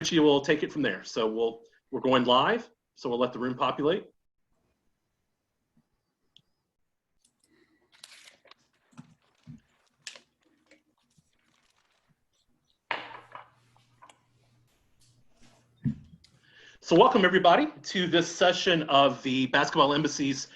Richie will take it from there. So we're going live, so we'll let the room populate. So welcome everybody to this session of the Basketball Embassy's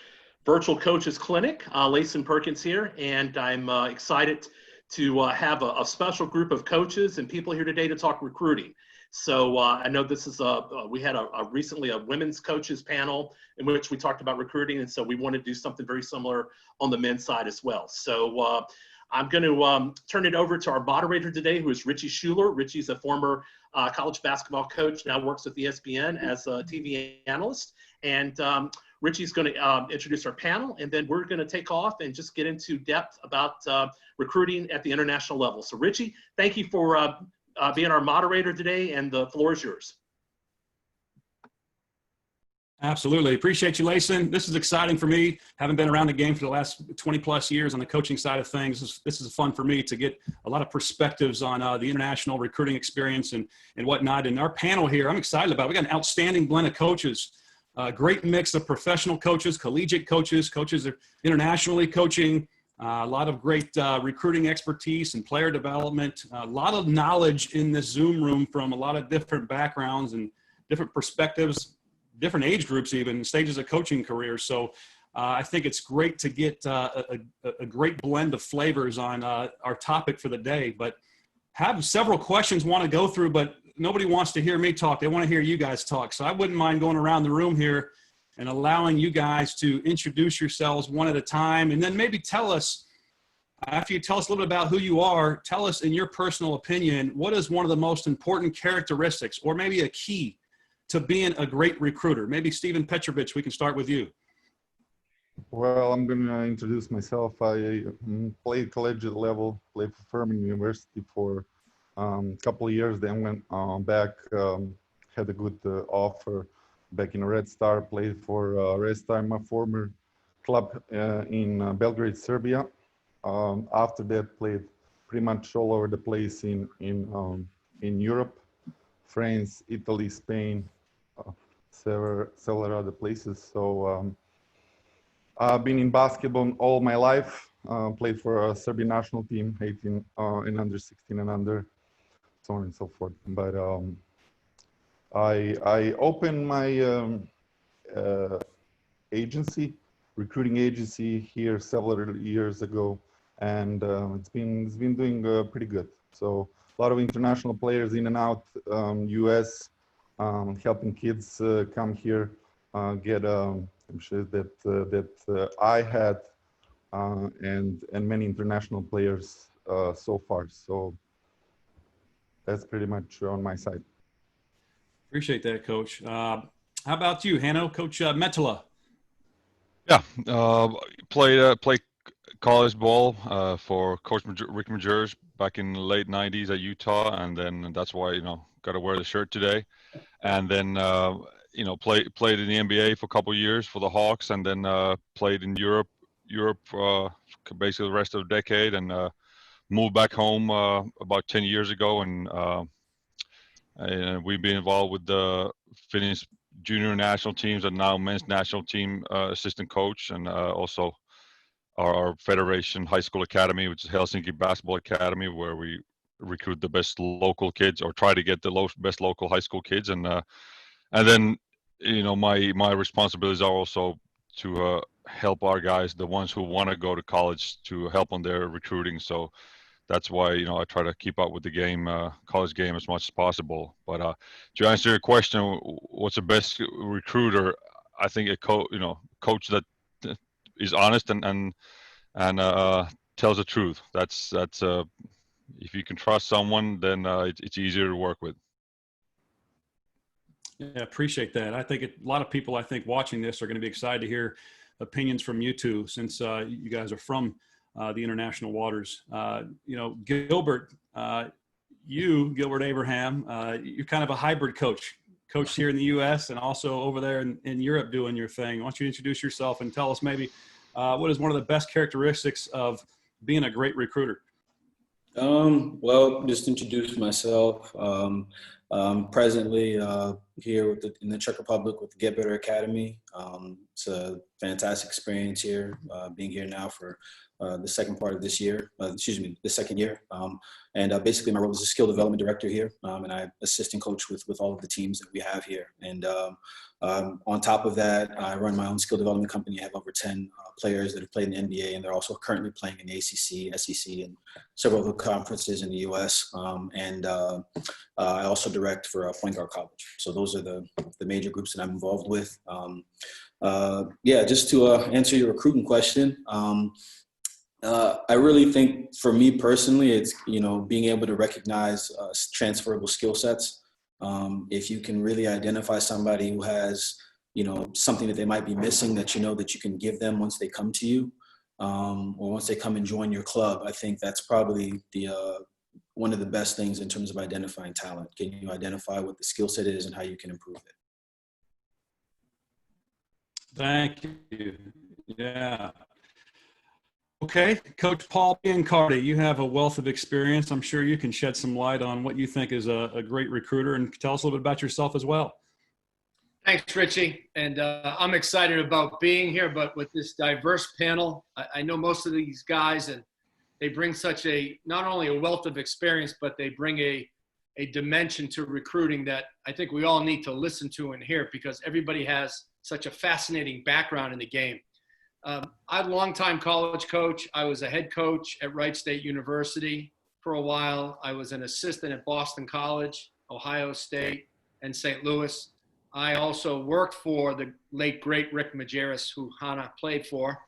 Virtual Coaches Clinic. Layson Perkins here, and I'm excited to have a special group of coaches and people here today to talk recruiting. So I know this is we had recently a women's coaches panel in which we talked about recruiting, and so we want to do something very similar on the men's side as well. So I'm going to turn it over to our moderator today, who is Richie Schuler. Richie's a former college basketball coach, now works with ESPN as a TV analyst. And Richie's going to introduce our panel, and then we're going to take off and just get into depth about recruiting at the international level. So Richie, thank you for being our moderator today, and the floor is yours. Absolutely. Appreciate you, Layson. This is exciting for me. Haven't been around the game for the last 20 plus years on the coaching side of things. This is fun for me to get a lot of perspectives on the international recruiting experience and whatnot. And our panel here, I'm excited about. We got an outstanding blend of coaches, great mix of professional coaches, collegiate coaches, coaches that are internationally coaching, a lot of great recruiting expertise and player development, a lot of knowledge in this Zoom room from a lot of different backgrounds and different perspectives, different age groups, even stages of coaching careers. So I think it's great to get a great blend of flavors on our topic for the day, but have several questions want to go through, but nobody wants to hear me talk. They want to hear you guys talk. So I wouldn't mind going around the room here and allowing you guys to introduce yourselves one at a time. And then maybe tell us, after you tell us a little bit about who you are, tell us in your personal opinion, what is one of the most important characteristics or maybe a key to being a great recruiter? Maybe Steven Petrovich, we can start with you. Well, I'm going to introduce myself. I played collegiate level, played for Furman University for a couple of years, then went back, had a good offer back in Red Star, played for Red Star, my former club in Belgrade, Serbia. After that, played pretty much all over the place in Europe, France, Italy, Spain, several other places. So I've been in basketball all my life. Played for a Serbian national team, 18 and under, 16 and under, so on and so forth. But I opened my recruiting agency here several years ago, and it's been doing pretty good. So a lot of international players in and out, US, helping kids come here, get I'm sure that I had and many international players so far. So that's pretty much on my side. Appreciate that, Coach. How about you, Hanno? Coach Metala? Yeah, played college ball for Coach Rick Majers back in the late '90s at Utah, and then that's why got to wear the shirt today. And then played in the NBA for a couple of years for the Hawks, and then played in Europe basically the rest of the decade, and moved back home about 10 years ago, and we've been involved with the Finnish junior national teams and now men's national team assistant coach, and also our federation high school academy, which is Helsinki Basketball Academy, where we recruit the best local kids or try to get the best local high school kids. And then, my responsibilities are also to help our guys, the ones who want to go to college, to help on their recruiting. So that's why, I try to keep up with the game, college game, as much as possible. But to answer your question, what's the best recruiter? I think a coach that is honest and tells the truth. That's if you can trust someone, then it's easier to work with. Yeah, appreciate that. I think a lot of people, watching this are going to be excited to hear opinions from you two, since you guys are from the international waters. Gilbert, Gilbert Abraham, you're kind of a hybrid coach here in the U.S. and also over there in Europe doing your thing. Why don't you introduce yourself and tell us maybe what is one of the best characteristics of being a great recruiter? Well, just introduce myself. Presently here in the Czech Republic with the Get Better Academy. It's a fantastic experience here, being here now for the second part of this year, the second year. Basically my role is a skill development director here, and I assist and coach with all of the teams that we have here. And on top of that, I run my own skill development company. I have over 10 players that have played in the NBA, and they're also currently playing in the ACC, SEC, and several other conferences in the US. I also direct for Point Guard College. So those are the major groups that I'm involved with. Just to answer your recruiting question, I really think for me personally, it's, being able to recognize transferable skill sets. If you can really identify somebody who has, something that they might be missing that that you can give them once they come to you, or once they come and join your club, I think that's probably one of the best things in terms of identifying talent. Can you identify what the skill set is and how you can improve it? Thank you. Yeah. Okay, Coach Paul Biancardi, you have a wealth of experience. I'm sure you can shed some light on what you think is a great recruiter, and tell us a little bit about yourself as well. Thanks, Richie. And I'm excited about being here, but with this diverse panel, I know most of these guys, and they bring not only a wealth of experience, but they bring a dimension to recruiting that I think we all need to listen to and hear, because everybody has such a fascinating background in the game. I'm a longtime college coach. I was a head coach at Wright State University for a while. I was an assistant at Boston College, Ohio State, and St. Louis. I also worked for the late, great Rick Majerus, who Hannah played for.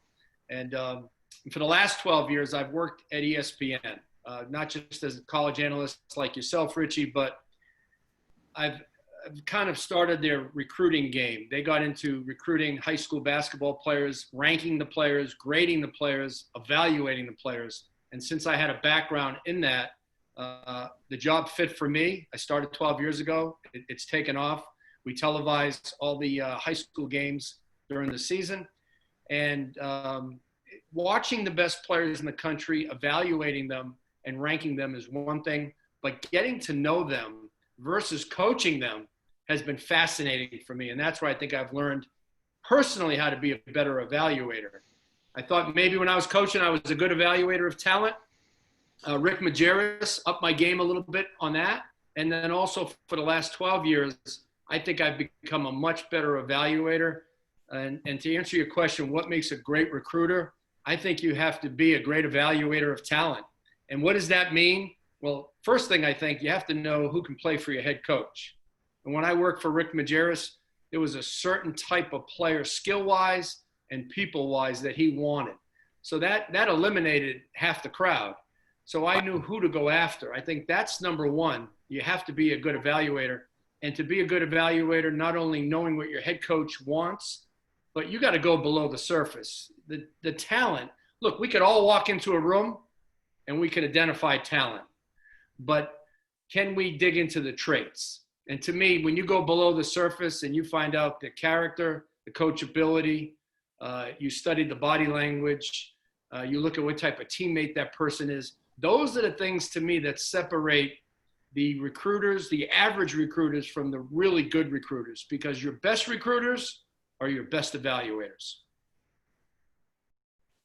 And for the last 12 years, I've worked at ESPN, not just as a college analyst like yourself, Richie, but I've kind of started their recruiting game. They got into recruiting high school basketball players, ranking the players, grading the players, evaluating the players. And since I had a background in that, the job fit for me. I started 12 years ago. It's taken off. We televise all the high school games during the season. And watching the best players in the country, evaluating them and ranking them is one thing, but getting to know them versus coaching them has been fascinating for me. And that's where I think I've learned personally how to be a better evaluator. I thought maybe when I was coaching, I was a good evaluator of talent. Rick Majerus upped my game a little bit on that. And then also for the last 12 years, I think I've become a much better evaluator. And to answer your question, what makes a great recruiter? I think you have to be a great evaluator of talent. And what does that mean? Well, first thing I think, you have to know who can play for your head coach. And when I worked for Rick Majerus, there was a certain type of player, skill-wise and people-wise, that he wanted. So that eliminated half the crowd. So I knew who to go after. I think that's number one. You have to be a good evaluator. And to be a good evaluator, not only knowing what your head coach wants, but you got to go below the surface. The talent, look, we could all walk into a room and we could identify talent. But can we dig into the traits? And to me, when you go below the surface and you find out the character, the coachability, you study the body language, you look at what type of teammate that person is, those are the things to me that separate the recruiters, the average recruiters, from the really good recruiters, because your best recruiters are your best evaluators.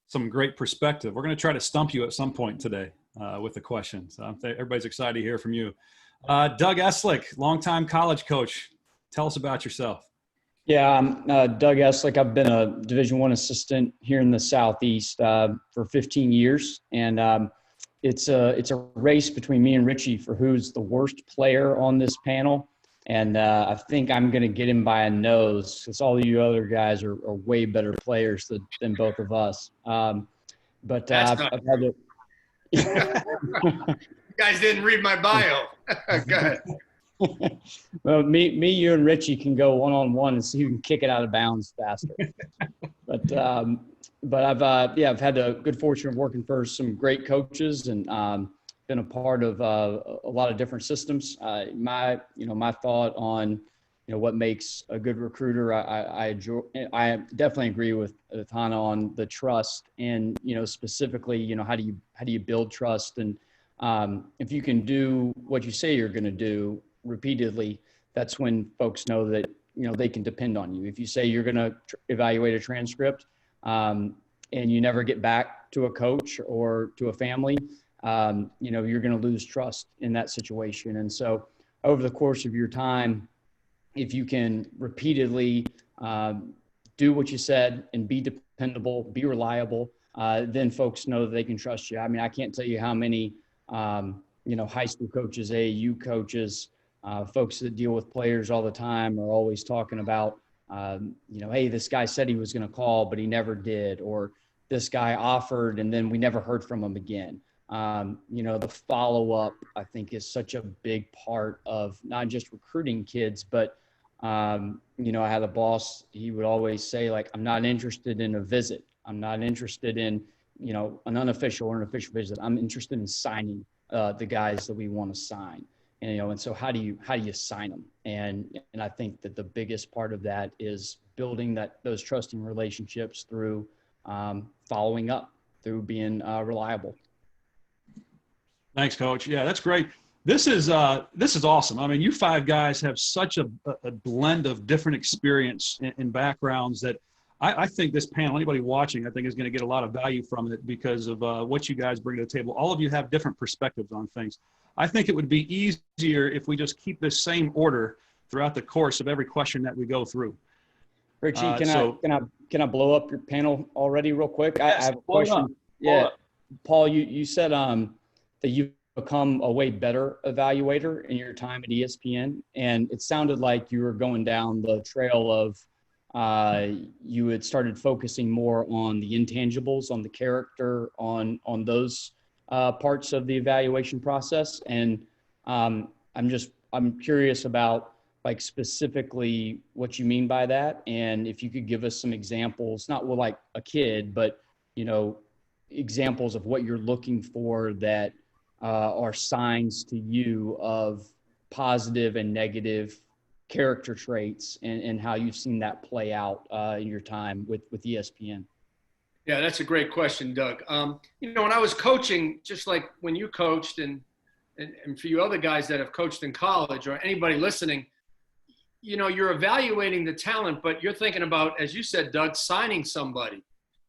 Some great perspective. We're going to try to stump you at some point today with the questions. Everybody's excited to hear from you. Doug Eslick, longtime college coach. Tell us about yourself. Yeah, I'm Doug Eslick. I've been a Division I assistant here in the Southeast for 15 years. And it's a race between me and Richie for who's the worst player on this panel. And I think I'm going to get him by a nose, because all of you other guys are way better players than both of us. But I've had to – You guys didn't read my bio. Go ahead. Well, you and Richie can go one-on-one and see who can kick it out of bounds faster. But I've had the good fortune of working for some great coaches and been a part of a lot of different systems. My thought on what makes a good recruiter, I definitely agree with Hannah on the trust, and specifically how do you build trust, and if you can do what you say you're going to do, repeatedly, that's when folks know that, they can depend on you. If you say you're going to evaluate a transcript, and you never get back to a coach or to a family, you're going to lose trust in that situation. And so over the course of your time, if you can repeatedly do what you said and be dependable, be reliable, then folks know that they can trust you. I mean, I can't tell you how many, high school coaches, AAU coaches, folks that deal with players all the time are always talking about, hey, this guy said he was going to call, but he never did. Or this guy offered and then we never heard from him again. The follow-up, I think, is such a big part of not just recruiting kids, but, I had a boss, he would always say, like, I'm not interested in a visit. I'm not interested in, an unofficial or an official visit. I'm interested in signing the guys that we want to sign. And so how do you sign them? And I think that the biggest part of that is building those trusting relationships through following up, through being reliable. Thanks, Coach. Yeah, that's great. This is awesome. I mean, you five guys have such a blend of different experience and backgrounds that I think this panel, anybody watching, I think is going to get a lot of value from it because of what you guys bring to the table. All of you have different perspectives on things. I think it would be easier if we just keep this same order throughout the course of every question that we go through. Richie, can I blow up your panel already real quick? Yes, I have a question. Yeah, Paul, you said that you've become a way better evaluator in your time at ESPN, and it sounded like you were going down the trail of you had started focusing more on the intangibles, on the character, on those parts of the evaluation process. And I'm curious about, like, specifically what you mean by that. And if you could give us some examples, not with like a kid, but, examples of what you're looking for that are signs to you of positive and negative character traits, and how you've seen that play out in your time with ESPN. Yeah, that's a great question, Doug. When I was coaching, just like when you coached and for you other guys that have coached in college or anybody listening, you're evaluating the talent, but you're thinking about, as you said, Doug, signing somebody.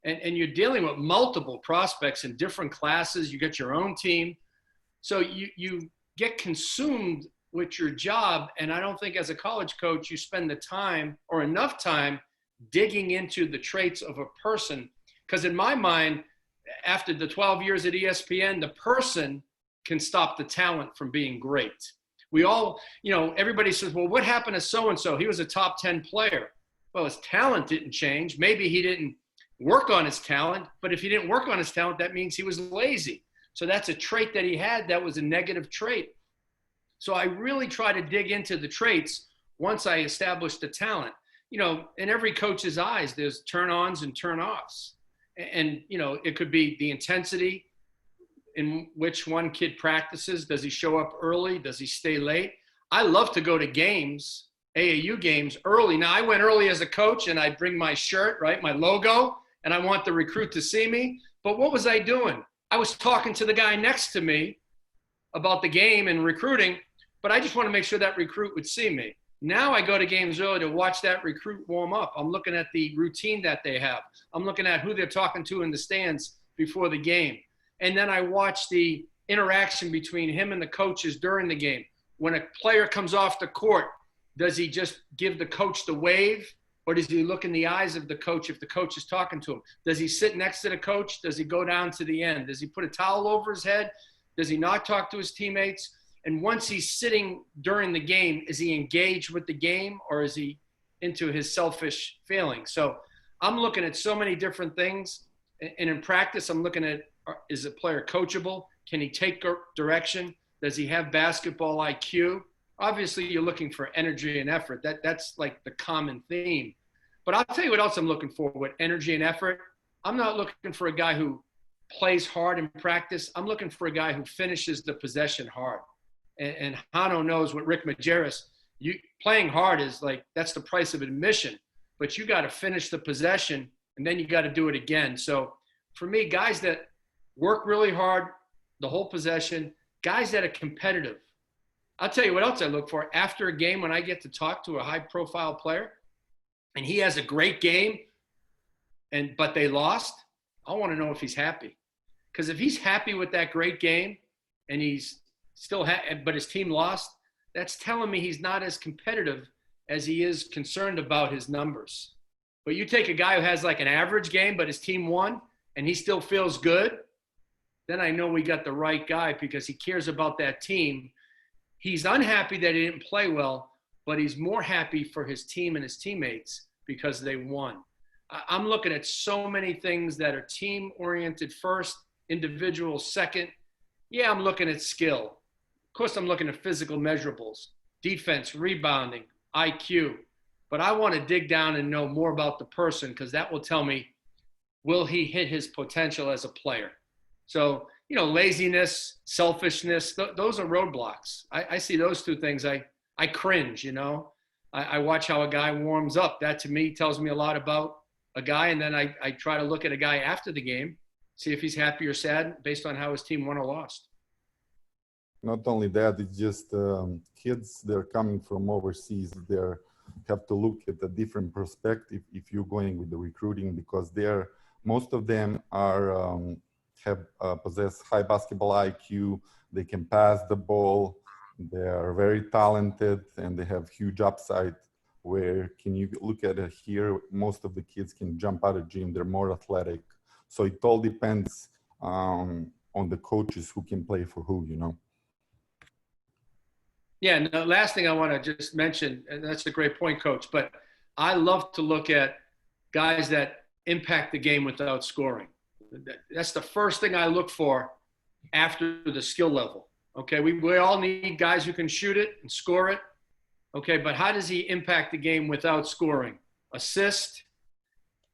And you're dealing with multiple prospects in different classes. You get your own team. So you get consumed with your job. And I don't think as a college coach, you spend the time or enough time digging into the traits of a person. Because in my mind, after the 12 years at ESPN, the person can stop the talent from being great. We all, everybody says, well, what happened to so-and-so? He was a top 10 player. Well, his talent didn't change. Maybe he didn't work on his talent, but if he didn't work on his talent, that means he was lazy. So that's a trait that he had that was a negative trait. So I really try to dig into the traits once I established the talent. In every coach's eyes, there's turn-ons and turn-offs. And, it could be the intensity in which one kid practices. Does he show up early? Does he stay late? I love to go to games, AAU games, early. Now, I went early as a coach, and I bring my shirt, right, my logo, and I want the recruit to see me. But what was I doing? I was talking to the guy next to me about the game and recruiting, but I just want to make sure that recruit would see me. Now I go to games early to watch that recruit warm up. I'm looking at the routine that they have. I'm looking at who they're talking to in the stands before the game. And then I watch the interaction between him and the coaches during the game. When a player comes off the court, does he just give the coach the wave? Or does he look in the eyes of the coach if the coach is talking to him? Does he sit next to the coach? Does he go down to the end? Does he put a towel over his head? Does he not talk to his teammates? And once he's sitting during the game, is he engaged with the game, or is he into his selfish feelings? So I'm looking at so many different things. And in practice, I'm looking at, is a player coachable? Can he take direction? Does he have basketball IQ? Obviously, you're looking for energy and effort. That's like the common theme. But I'll tell you what else I'm looking for with energy and effort. I'm not looking for a guy who plays hard in practice. I'm looking for a guy who finishes the possession hard. And Hano knows what Rick Majerus, playing hard is like, that's the price of admission. But you got to finish the possession, and then you got to do it again. So for me, guys that work really hard the whole possession, guys that are competitive. I'll tell you what else I look for after a game when I get to talk to a high profile player and he has a great game but they lost. I want to know if he's happy. Because if he's happy with that great game and he's still but his team lost, that's telling me he's not as competitive as he is concerned about his numbers. But you take a guy who has like an average game, but his team won and he still feels good, then I know we got the right guy because he cares about that team. He's unhappy that he didn't play well, but he's more happy for his team and his teammates because they won. I'm looking at so many things that are team-oriented first, individual second. Yeah, I'm looking at skill. Of course, I'm looking at physical measurables, defense, rebounding, IQ. But I want to dig down and know more about the person because that will tell me, will he hit his potential as a player? So, you know, laziness, selfishness, those are roadblocks. I see those two things. I cringe, you know. I watch how a guy warms up. That to me tells me a lot about a guy. And then I try to look at a guy after the game, see if he's happy or sad based on how his team won or lost. Not only that, it's just kids, they're coming from overseas. They have to look at a different perspective if you're going with the recruiting because most of them are possess high basketball IQ. They can pass the ball. They are very talented and they have huge upside. Where can you look at it here? Most of the kids can jump out of gym. They're more athletic. So it all depends on the coaches who can play for who, you know. Yeah, and the last thing I want to just mention, and that's a great point, Coach, but I love to look at guys that impact the game without scoring. That's the first thing I look for after the skill level. Okay, we all need guys who can shoot it and score it. Okay, but how does he impact the game without scoring? Assist,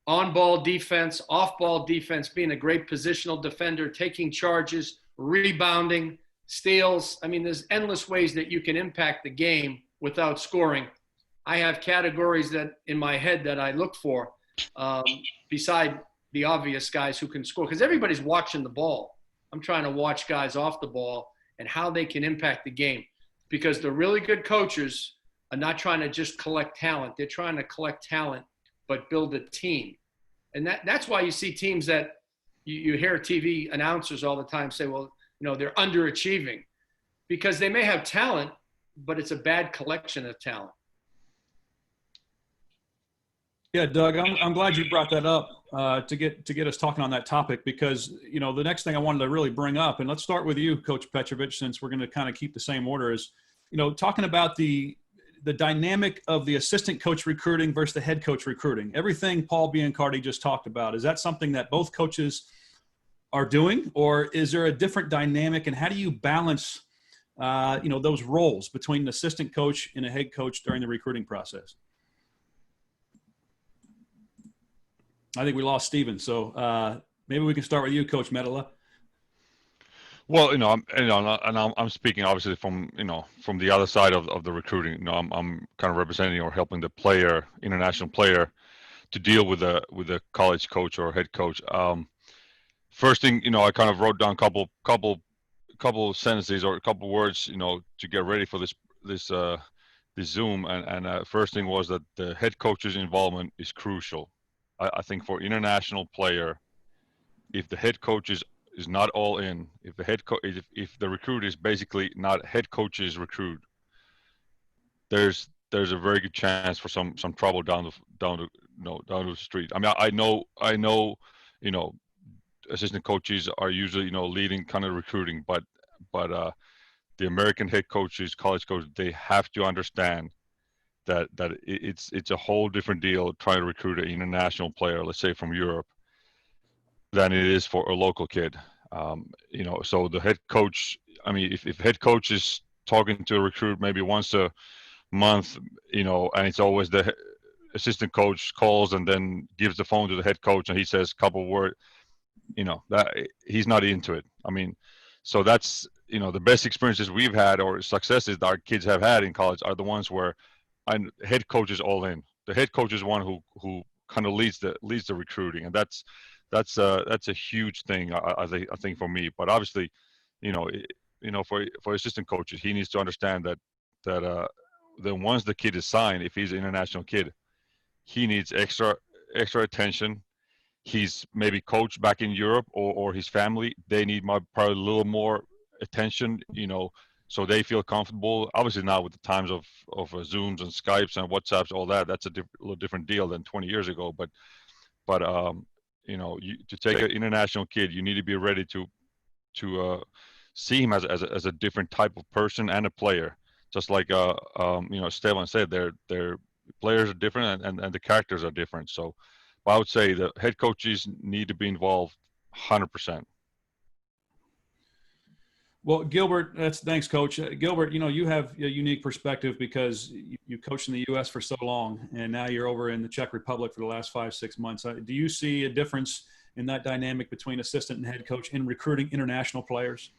on-ball defense, off-ball defense, being a great positional defender, taking charges, rebounding, steals. I mean, there's endless ways that you can impact the game without scoring. I have categories that in my head that I look for beside the obvious guys who can score because everybody's watching the ball. I'm trying to watch guys off the ball and how they can impact the game because the really good coaches are not trying to just collect talent. They're trying to collect talent, but build a team. And that's why you see teams that you hear TV announcers all the time say, well, you know, they're underachieving because they may have talent, but it's a bad collection of talent. Yeah, Doug, I'm glad you brought that up to get us talking on that topic because, you know, the next thing I wanted to really bring up, and let's start with you, Coach Petrovic, since we're going to kind of keep the same order, is, you know, talking about the dynamic of the assistant coach recruiting versus the head coach recruiting. Everything Paul Biancardi just talked about, is that something that both coaches are doing, or is there a different dynamic, and how do you balance, you know, those roles between an assistant coach and a head coach during the recruiting process? I think we lost Steven, so maybe we can start with you, Coach Medela. Well, I'm speaking obviously from the other side of the recruiting. You know, I'm kind of representing or helping the player, international player, to deal with a college coach or head coach. First thing, you know, I kind of wrote down a couple sentences or a couple words, you know, to get ready for this Zoom. And first thing was that the head coach's involvement is crucial. I think for international player, if the head coach is not all in, if the recruit is basically not head coach's recruit, there's a very good chance for some trouble down the street. I mean, I know, you know, assistant coaches are usually, you know, leading kind of recruiting, but the American head coaches, college coaches, they have to understand that it's a whole different deal trying to recruit an international player, let's say from Europe, than it is for a local kid. You know, so the head coach, I mean, if head coach is talking to a recruit maybe once a month, you know, and it's always the assistant coach calls and then gives the phone to the head coach and he says a couple words, you know, that he's not into it. I mean, so that's, you know, the best experiences we've had or successes that our kids have had in college are the ones where head coach is all in. The head coach is one who kind of leads the recruiting, and that's a huge thing I think for me. But obviously, you know, for assistant coaches, he needs to understand that then once the kid is signed, if he's an international kid, he needs extra attention. He's maybe coached back in Europe, or his family, they need probably a little more attention, so they feel comfortable. Obviously not with the times of Zooms and Skypes and WhatsApps, all that. That's a little different deal than 20 years ago. But to take an international kid, you need to be ready to see him as a different type of person and a player. Just like Esteban said, their players are different and the characters are different. So I would say the head coaches need to be involved 100%. Well, Gilbert, thanks, Coach. Gilbert, you have a unique perspective because you coached in the U.S. for so long, and now you're over in the Czech Republic for the last 5-6 months. Do you see a difference in that dynamic between assistant and head coach in recruiting international players?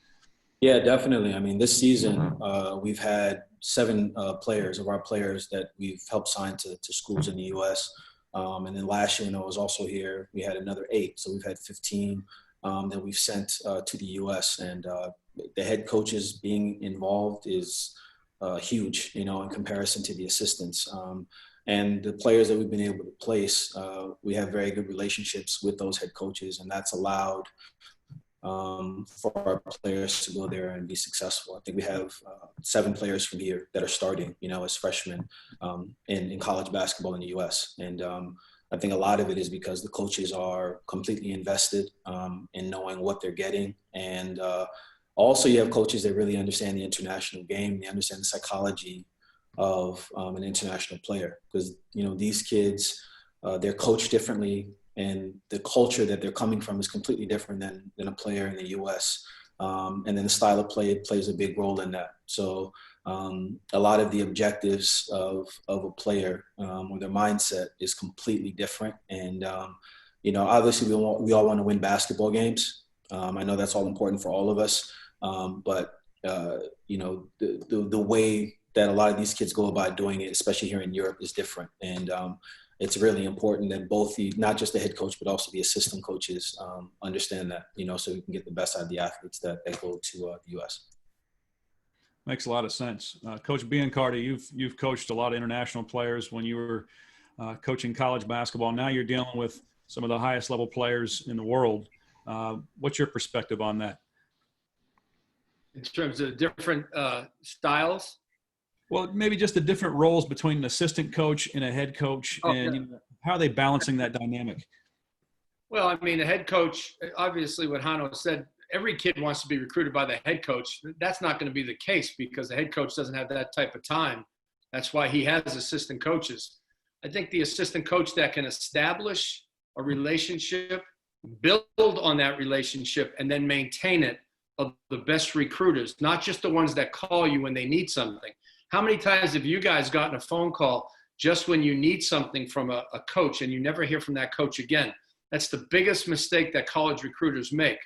Yeah, definitely. I mean, this season, we've had 7 players of our players that we've helped sign to schools in the U.S. And then last year, when I was also here, we had another 8. So we've had 15 that we've sent to the U.S. And the head coaches being involved is huge, in comparison to the assistants. And the players that we've been able to place, we have very good relationships with those head coaches, and that's allowed for our players to go there and be successful. I think we have 7 players from here that are starting, as freshmen in college basketball in the U.S. And I think a lot of it is because the coaches are completely invested in knowing what they're getting. And also you have coaches that really understand the international game. They understand the psychology of an international player, because, these kids, they're coached differently. And the culture that they're coming from is completely different than a player in the U.S. And then the style of play plays a big role in that. So a lot of the objectives of a player or their mindset is completely different. And, obviously we all want to win basketball games. I know that's all important for all of us. But the way that a lot of these kids go about doing it, especially here in Europe, is different. And it's really important that both not just the head coach, but also the assistant coaches understand that, so we can get the best out of the athletes that go to the U.S. Makes a lot of sense. Coach Biancardi, you've coached a lot of international players when you were coaching college basketball. Now you're dealing with some of the highest level players in the world. What's your perspective on that? In terms of different styles? Well, maybe just the different roles between an assistant coach and a head coach, and how are they balancing that dynamic? Well, I mean, the head coach, obviously what Hanno said, every kid wants to be recruited by the head coach. That's not going to be the case because the head coach doesn't have that type of time. That's why he has assistant coaches. I think the assistant coach that can establish a relationship, build on that relationship, and then maintain it, of the best recruiters, not just the ones that call you when they need something. How many times have you guys gotten a phone call just when you need something from a coach and you never hear from that coach again? That's the biggest mistake that college recruiters make.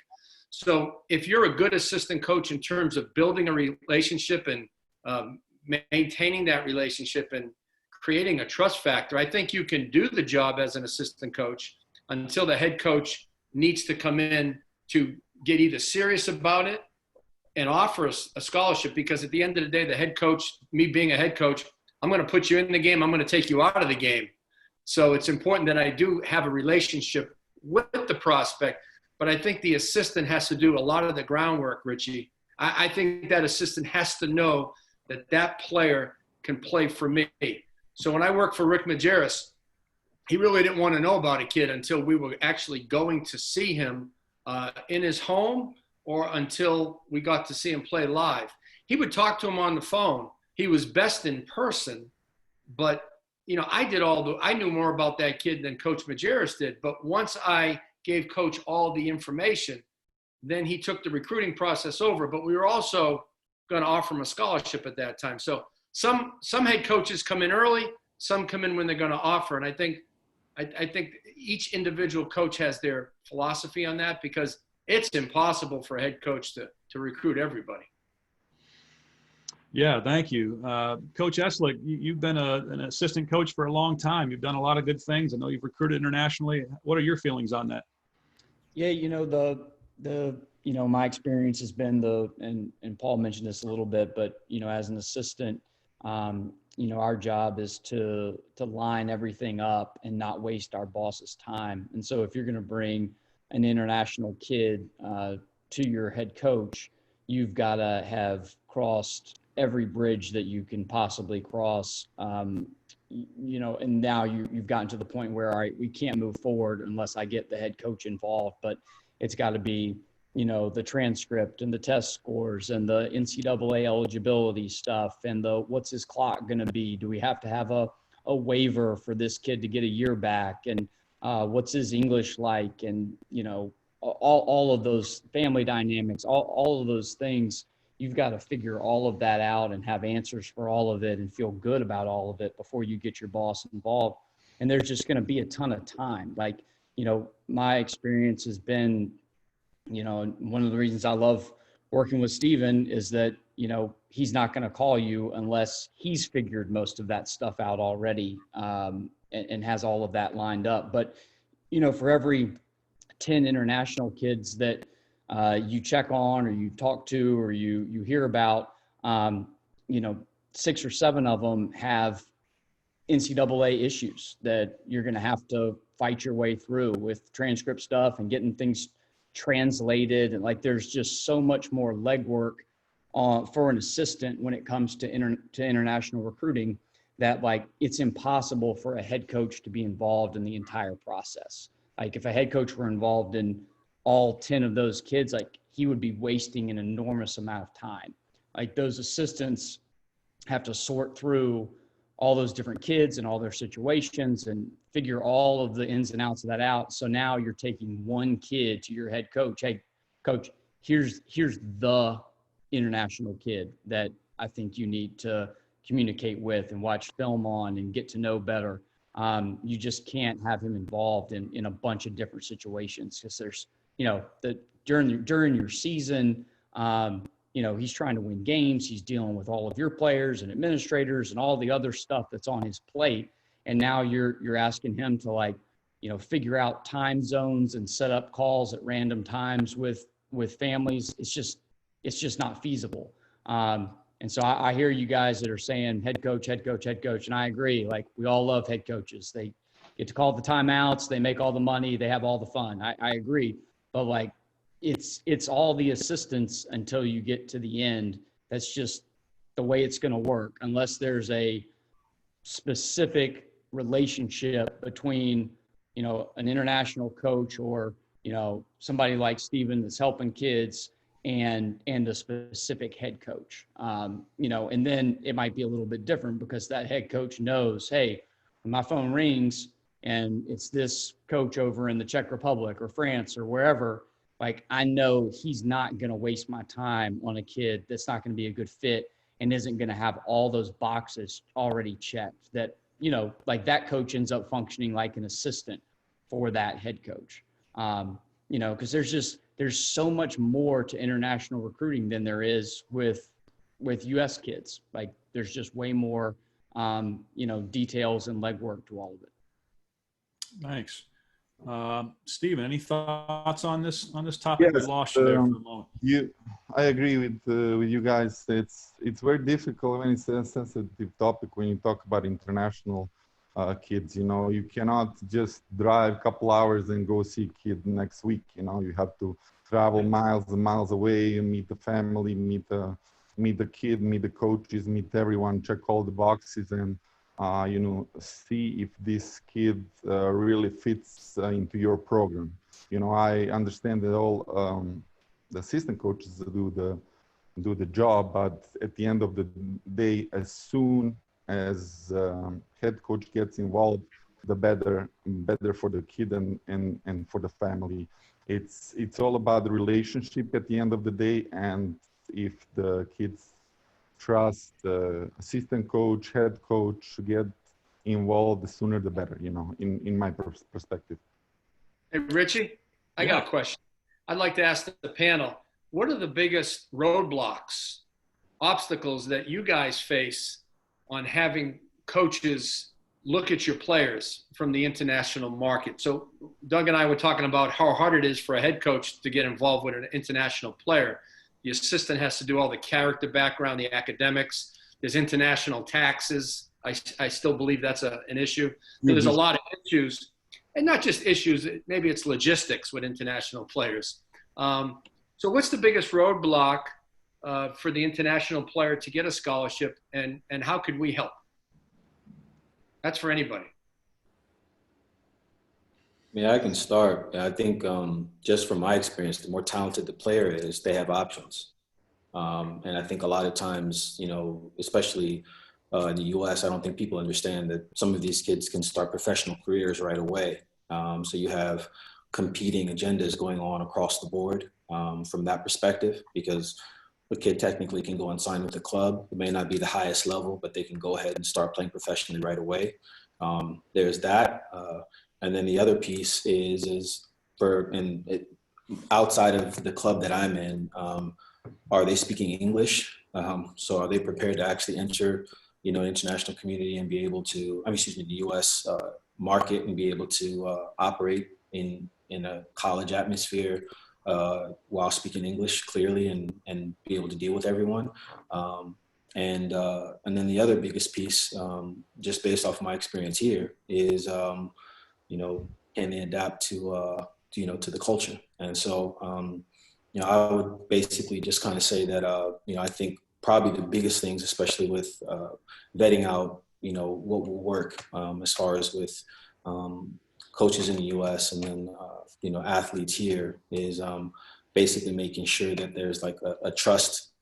So if you're a good assistant coach in terms of building a relationship and maintaining that relationship and creating a trust factor, I think you can do the job as an assistant coach until the head coach needs to come in to get either serious about it and offer us a scholarship, because at the end of the day, the head coach, me being a head coach, I'm going to put you in the game. I'm going to take you out of the game. So it's important that I do have a relationship with the prospect, but I think the assistant has to do a lot of the groundwork, Richie. I think that assistant has to know that that player can play for me. So when I worked for Rick Majerus, he really didn't want to know about a kid until we were actually going to see him in his home, or until we got to see him play live. He would talk to him on the phone. He was best in person, but I knew more about that kid than Coach Majerus did. But once I gave Coach all the information, then he took the recruiting process over. But we were also going to offer him a scholarship at that time. So some head coaches come in early, some come in when they're going to offer. And I think each individual coach has their philosophy on that, because it's impossible for a head coach to recruit everybody. Yeah, thank you. Coach Eslick, you've been an assistant coach for a long time. You've done a lot of good things. I know you've recruited internationally. What are your feelings on that? Yeah, my experience has been and Paul mentioned this a little bit, but, as an assistant, our job is to line everything up and not waste our boss's time. And so if you're going to bring an international kid to your head coach, you've got to have crossed every bridge that you can possibly cross. And now you've gotten to the point where, all right, we can't move forward unless I get the head coach involved, but it's got to be, the transcript and the test scores and the NCAA eligibility stuff and the what's his clock going to be? Do we have to have a waiver for this kid to get a year back? And what's his English like? And, all of those family dynamics, all of those things, you've got to figure all of that out and have answers for all of it and feel good about all of it before you get your boss involved. And there's just going to be a ton of time. Like, my experience has been, one of the reasons I love working with Steven is that, he's not going to call you unless he's figured most of that stuff out already and has all of that lined up. But, for every 10 international kids that you check on or you talk to or you hear about, 6 or 7 of them have NCAA issues that you're going to have to fight your way through with transcript stuff and getting things translated. And like, there's just so much more legwork for an assistant when it comes to international recruiting that, like, it's impossible for a head coach to be involved in the entire process. Like, if a head coach were involved in all 10 of those kids, like, he would be wasting an enormous amount of time. Like, those assistants have to sort through all those different kids and all their situations and figure all of the ins and outs of that out. So now you're taking one kid to your head coach. Hey, coach, here's the international kid that I think you need to communicate with and watch film on and get to know better. You just can't have him involved in a bunch of different situations because there's, during your season, he's trying to win games. He's dealing with all of your players and administrators and all the other stuff that's on his plate. And now you're asking him to, figure out time zones and set up calls at random times with families. It's just not feasible. And so I hear you guys that are saying head coach, and I agree. Like, we all love head coaches. They get to call the timeouts. They make all the money. They have all the fun. I agree. But, like, it's all the assistants until you get to the end. That's just the way it's going to work, unless there's a specific relationship between, an international coach or, somebody like Steven that's helping kids and a specific head coach. And then it might be a little bit different because that head coach knows, hey, when my phone rings and it's this coach over in the Czech Republic or France or wherever, like, I know he's not going to waste my time on a kid that's not going to be a good fit and isn't going to have all those boxes already checked that, like, that coach ends up functioning like an assistant for that head coach. Because there's so much more to international recruiting than there is with U.S. kids. Like, there's just way more, details and legwork to all of it. Thanks. Steven, any thoughts on this topic? Yes, We lost you there for a moment. I agree with you guys. It's very difficult when it's a sensitive topic when you talk about international kids. You cannot just drive a couple hours and go see a kid next week. You have to travel miles and miles away and meet the family, meet the kid, meet the coaches, meet everyone, check all the boxes, and see if this kid really fits into your program. I understand that all the assistant coaches do the job, but at the end of the day, as soon as head coach gets involved, the better for the kid and for the family. It's all about the relationship at the end of the day, and if the kids trust assistant coach, head coach, get involved, the sooner the better, in my perspective. Hey, Richie, I got a question. I'd like to ask the panel, what are the biggest roadblocks, obstacles that you guys face on having coaches, look at your players from the international market. So Doug and I were talking about how hard it is for a head coach to get involved with an international player. The assistant has to do all the character background, the academics. There's international taxes. I still believe that's an issue. So there's a lot of issues, and not just issues. Maybe it's logistics with international players. So what's the biggest roadblock for the international player to get a scholarship, and how could we help? That's for anybody. Yeah, I can start. I think just from my experience, the more talented the player is, they have options. And I think a lot of times, you know, especially in the US, I don't think people understand that some of these kids can start professional careers right away. So you have competing agendas going on across the board from that perspective, because a kid technically can go and sign with a club. It may not be the highest level, but they can go ahead and start playing professionally right away. There's that. And then the other piece is outside of the club that I'm in, are they speaking English? So are they prepared to actually enter, you know, international community and be able to, the US market, and be able to operate in a college atmosphere while speaking English clearly and be able to deal with everyone. And then the other biggest piece, just based off my experience here, is, you know, can they adapt to the culture? And so, you know, I would basically just kind of say that, you know, I think probably the biggest things, especially with vetting out, you know, what will work as far as with coaches in the US and then, you know, athletes here, is basically making sure that there's like a trust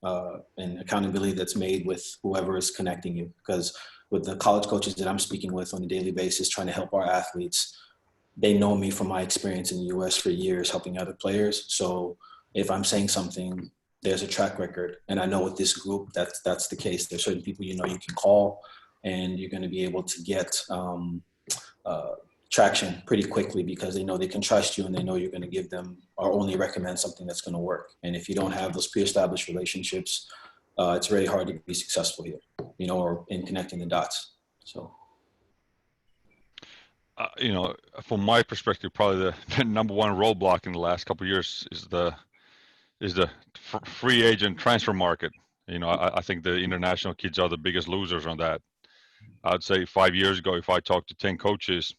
and accountability that's made with whoever is connecting you. Because with the college coaches that I'm speaking with on a daily basis, trying to help our athletes, they know me from my experience in the US for years helping other players. So if I'm saying something, there's a track record. And I know with this group, that's the case. There's certain people, you know, you can call and you're going to be able to get traction pretty quickly, because they know they can trust you and they know you're going to give them or only recommend something that's going to work. And if you don't have those pre-established relationships, it's very hard to be successful here, you know, or in connecting the dots. So. You know, from my perspective, probably the number one roadblock in the last couple of years is the free agent transfer market. You know, I think the international kids are the biggest losers on that. I'd say 5 years ago, if I talked to 10 coaches,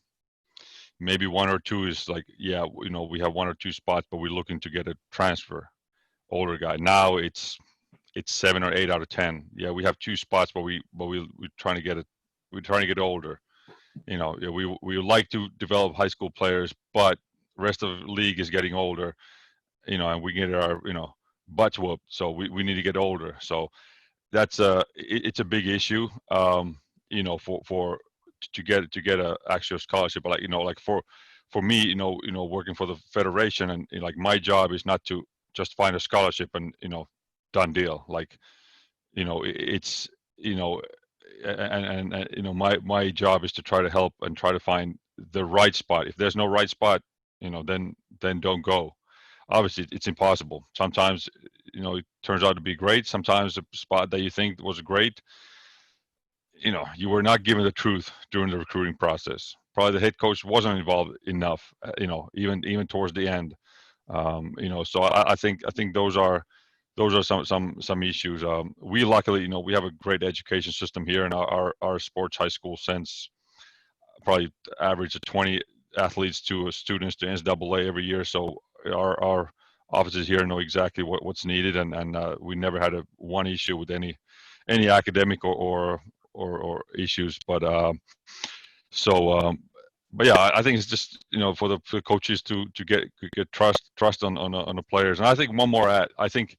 maybe one or two is like, yeah, you know, we have one or two spots, but we're looking to get a transfer, older guy. Now it's 7 or 8 out of 10. Yeah, we have two spots, but we're trying to get it. We're trying to get older. You know, we would like to develop high school players, but rest of the league is getting older. You know, and we get our, you know, butts whooped. So we need to get older. So that's it's a big issue. You know, to get a actual scholarship. But like, you know, like for me, you know, working for the federation, and you know, like my job is not to just find a scholarship and, you know, done deal. Like, you know, it's, you know, and you know, my job is to try to help and try to find the right spot. If there's no right spot, you know, then don't go. Obviously it's impossible. Sometimes, you know, it turns out to be great. Sometimes the spot that you think was great, you know, you were not given the truth during the recruiting process. Probably the head coach wasn't involved enough, you know, even towards the end. You know, so I think those are some issues. We luckily, you know, we have a great education system here in our sports high school, since probably average of 20 athletes to students to NCAA every year. So our offices here know exactly what's needed, and we never had one issue with any academic or issues. But but yeah, I think it's just, you know, for the coaches to get trust on the players. And I think one more I think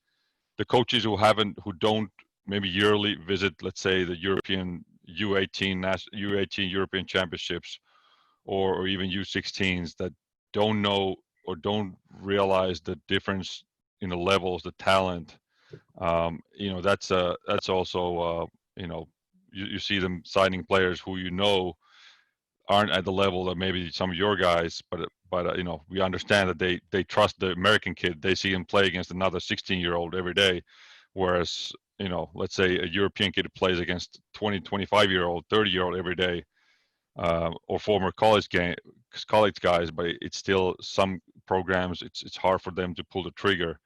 the coaches who don't maybe yearly visit, let's say, the European U18 European Championships, or even U16s, that don't know or don't realize the difference in the levels, the talent. You know, that's also you know, you see them signing players who, you know, aren't at the level of maybe some of your guys, but you know, we understand that they trust the American kid. They see him play against another 16-year-old every day, whereas, you know, let's say a European kid plays against 20, 25-year-old, 30-year-old every day. or former college guys, but it's still some programs. It's hard for them to pull the trigger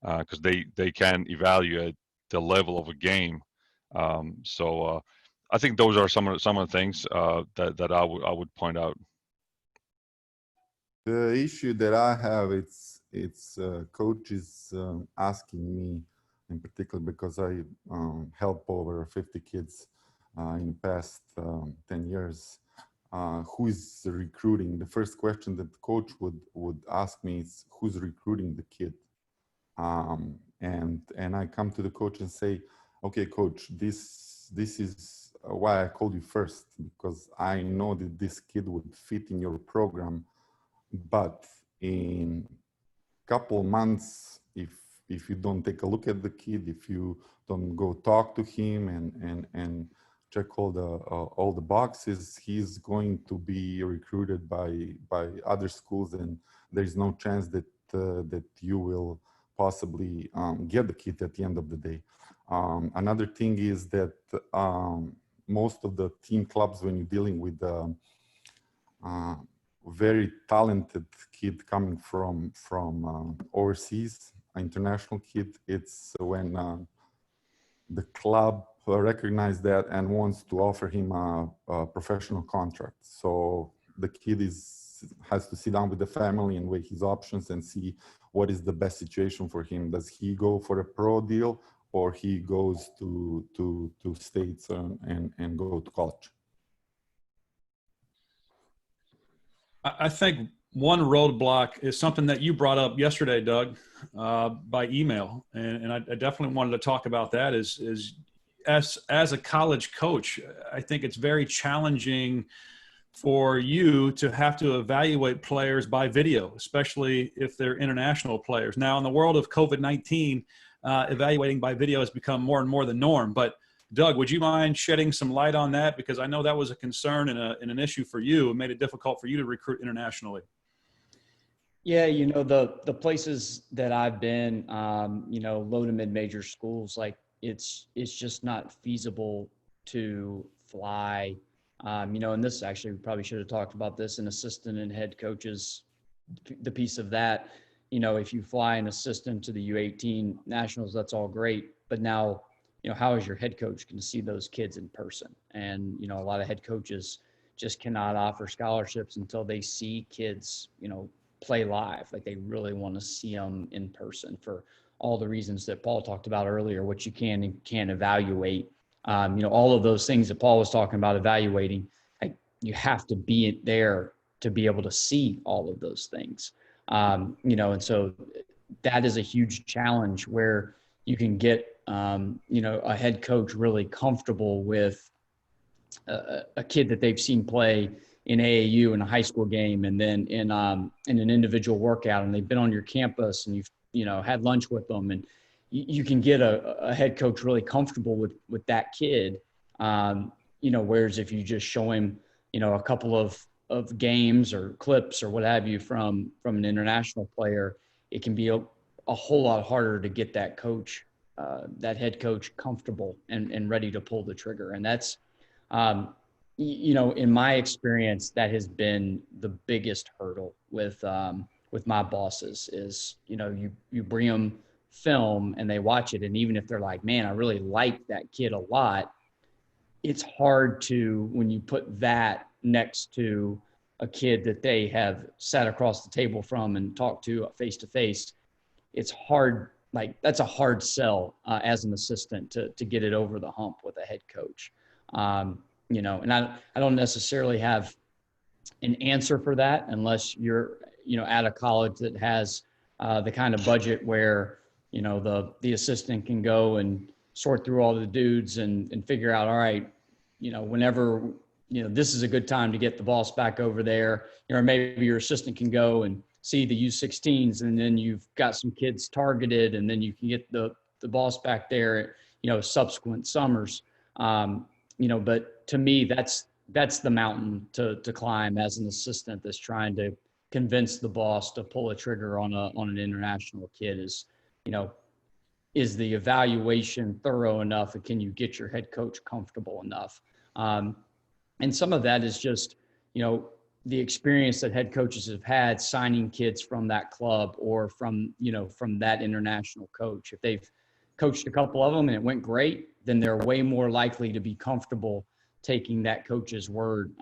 because they can evaluate the level of a game. So I think those are some of the things that I would point out. The issue that I have, it's coaches asking me, in particular, because I help over 50 kids in the past 10 years. Who is recruiting? The first question that the coach would ask me is, who's recruiting the kid? And I come to the coach and say, okay, coach, this is why I called you first, because I know that this kid would fit in your program. But in couple months, if you don't take a look at the kid, if you don't go talk to him and check all the boxes, he's going to be recruited by other schools, and there's no chance that that you will possibly get the kid at the end of the day. Another thing is that most of the team clubs, when you're dealing with very talented kid coming from overseas, international kid, it's when the club recognize that and wants to offer him a professional contract. So the kid has to sit down with the family and weigh his options and see what is the best situation for him. Does he go for a pro deal, or he goes to States and go to college? I think one roadblock is something that you brought up yesterday, Doug, by email, and I definitely wanted to talk about that. Is as a college coach, I think it's very challenging for you to have to evaluate players by video, especially if they're international players. Now, in the world of COVID-19, evaluating by video has become more and more the norm. But Doug, would you mind shedding some light on that? Because I know that was a concern and an issue for you. It made it difficult for you to recruit internationally. Yeah, the places that I've been, low to mid-major schools, like it's just not feasible to fly. And this actually, we probably should have talked about this, an assistant and head coaches, the piece of that. If you fly an assistant to the U18 nationals, that's all great. But now, how is your head coach going to see those kids in person? And, a lot of head coaches just cannot offer scholarships until they see kids, play live. Like they really want to see them in person for all the reasons that Paul talked about earlier, what you can and can't evaluate. All of those things that Paul was talking about evaluating, like you have to be there to be able to see all of those things. And so that is a huge challenge where you can get, a head coach really comfortable with a kid that they've seen play in AAU in a high school game, and then in an individual workout, and they've been on your campus and you've had lunch with them, and you can get a head coach really comfortable with that kid. Whereas if you just show him, a couple of games or clips or what have you from an international player, it can be a whole lot harder to get that coach, that head coach comfortable and ready to pull the trigger. And that's, in my experience, that has been the biggest hurdle with my bosses is, you bring them film and they watch it. And even if they're like, man, I really like that kid a lot, it's hard to, when you put that next to a kid that they have sat across the table from and talked to face to face, it's hard. Like that's a hard sell as an assistant to get it over the hump with a head coach. And I don't necessarily have an answer for that unless you're, at a college that has the kind of budget where, the assistant can go and sort through all the dudes and figure out, all right, whenever, this is a good time to get the boss back over there, or maybe your assistant can go and see the U16s, and then you've got some kids targeted, and then you can get the boss back there, subsequent summers. But to me, that's the mountain to climb as an assistant that's trying to convince the boss to pull a trigger on an international kid is the evaluation thorough enough, and can you get your head coach comfortable enough? And some of that is just, the experience that head coaches have had signing kids from that club or from that international coach. If they've coached a couple of them and it went great, then they're way more likely to be comfortable taking that coach's word.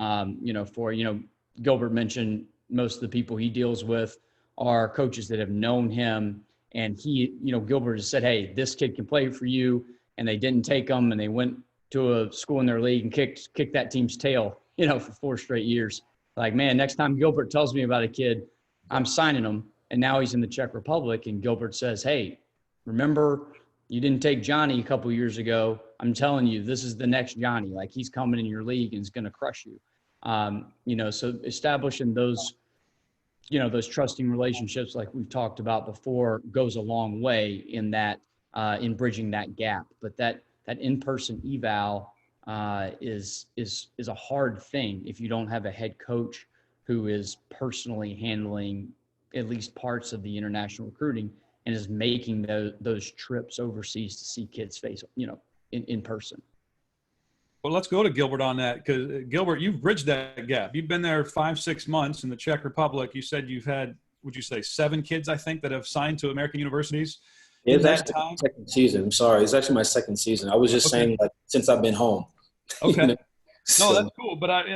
Gilbert mentioned most of the people he deals with are coaches that have known him, and Gilbert has said, hey, this kid can play for you, and they didn't take him, and they went to a school in their league and kicked that team's tail, for 4 straight years. Like, man, next time Gilbert tells me about a kid, I'm signing him. And now he's in the Czech Republic, and Gilbert says, hey, remember you didn't take Johnny a couple years ago. I'm telling you, this is the next Johnny. Like, he's coming in your league and he's going to crush you. So establishing those trusting relationships, like we've talked about before, goes a long way in that, in bridging that gap. But that in-person eval is a hard thing if you don't have a head coach who is personally handling at least parts of the international recruiting and is making those trips overseas to see kids face, in person. Well, let's go to Gilbert on that, because Gilbert, you've bridged that gap. You've been there 5-6 months in the Czech Republic. You said you've had, would you say, 7 kids, I think, that have signed to American universities. Yeah, it's actually my second season. I'm sorry. It's actually my second season. I was just saying, like, since I've been home. Okay. No, So, that's cool. But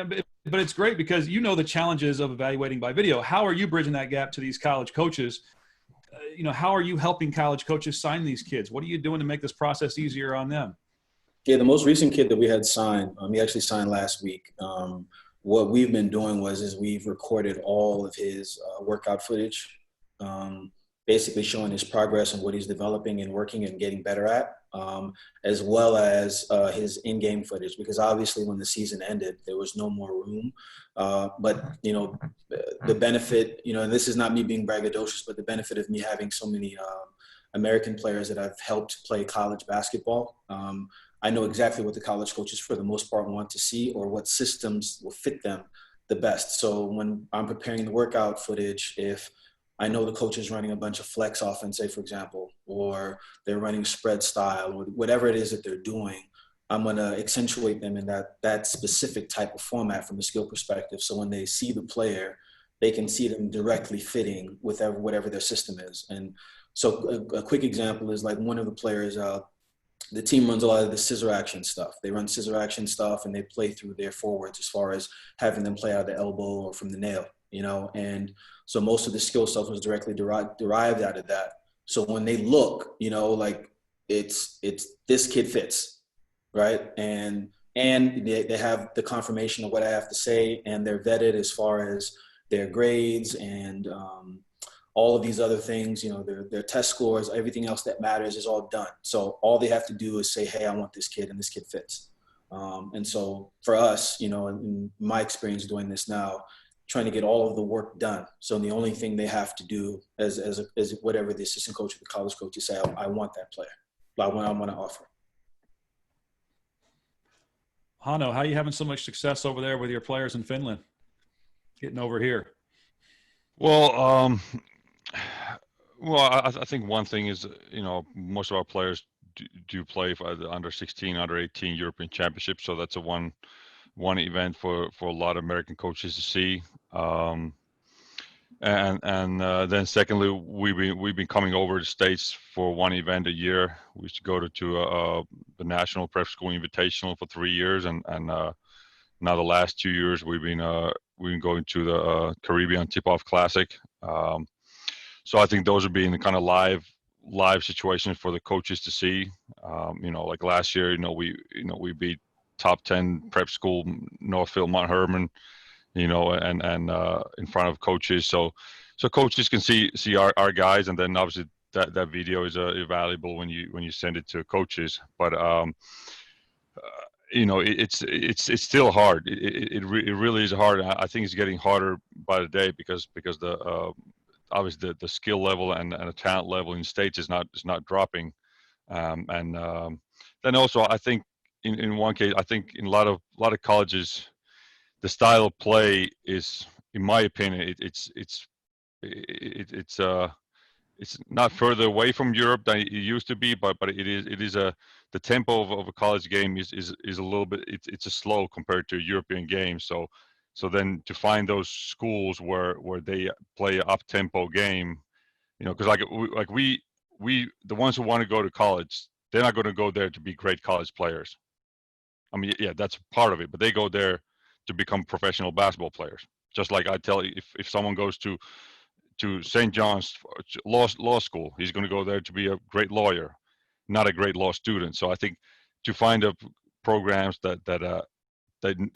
it's great because the challenges of evaluating by video. How are you bridging that gap to these college coaches? How are you helping college coaches sign these kids? What are you doing to make this process easier on them? Yeah, the most recent kid that we had signed, he actually signed last week. What we've been doing is we've recorded all of his workout footage, basically showing his progress and what he's developing and working and getting better at, as well as his in-game footage, because obviously when the season ended, there was no more room. But, the benefit, and this is not me being braggadocious, but the benefit of me having so many American players that I've helped play college basketball, I know exactly what the college coaches for the most part want to see or what systems will fit them the best. So when I'm preparing the workout footage, if I know the coach is running a bunch of flex offense, say, for example, or they're running spread style or whatever it is that they're doing, I'm going to accentuate them in that specific type of format from a skill perspective. So when they see the player, they can see them directly fitting with whatever their system is. And so a quick example is like one of the players, the team runs a lot of the scissor action stuff. They run scissor action stuff and they play through their forwards as far as having them play out the elbow or from the nail, and so most of the skill stuff was directly derived out of that. So when they look, like it's this kid fits, right? And they have the confirmation of what I have to say, and they're vetted as far as their grades and all of these other things, their test scores, everything else that matters is all done. So all they have to do is say, hey, I want this kid and this kid fits. And so for us, in my experience doing this now, trying to get all of the work done. So the only thing they have to do as whatever the assistant coach or the college coach is say, I want that player. I want to offer. Hanno, how are you having so much success over there with your players in Finland? Getting over here. Well, I think one thing is, most of our players do play for the under 16, under 18 European Championship. So that's a one event for a lot of American coaches to see. Then secondly, we've been coming over to the States for one event a year. We used to go to the National Prep School Invitational for 3 years, and now the last 2 years we've been going to the Caribbean Tip-Off Classic. So I think those are being the kind of live situations for the coaches to see. Like last year, we beat top 10 prep school Northfield Mount Herman, and in front of coaches. So coaches can see our guys, and then obviously that video is valuable when you send it to coaches. But it's still hard. It really is hard. I think it's getting harder by the day because the obviously the skill level and the talent level in states is not dropping. Then also I think in one case, I think in a lot of colleges, the style of play is, in my opinion, it's it's not further away from Europe than it used to be, but it is a the tempo of a college game is a little bit it's a slow compared to a European game. So then to find those schools where they play up tempo game, you know, because we the ones who want to go to college, they're not going to go there to be great college players. I mean, yeah, that's part of it, but they go there to become professional basketball players. Just like I tell you, if someone goes to St. John's law school, he's going to go there to be a great lawyer, not a great law student. So I think to find programs that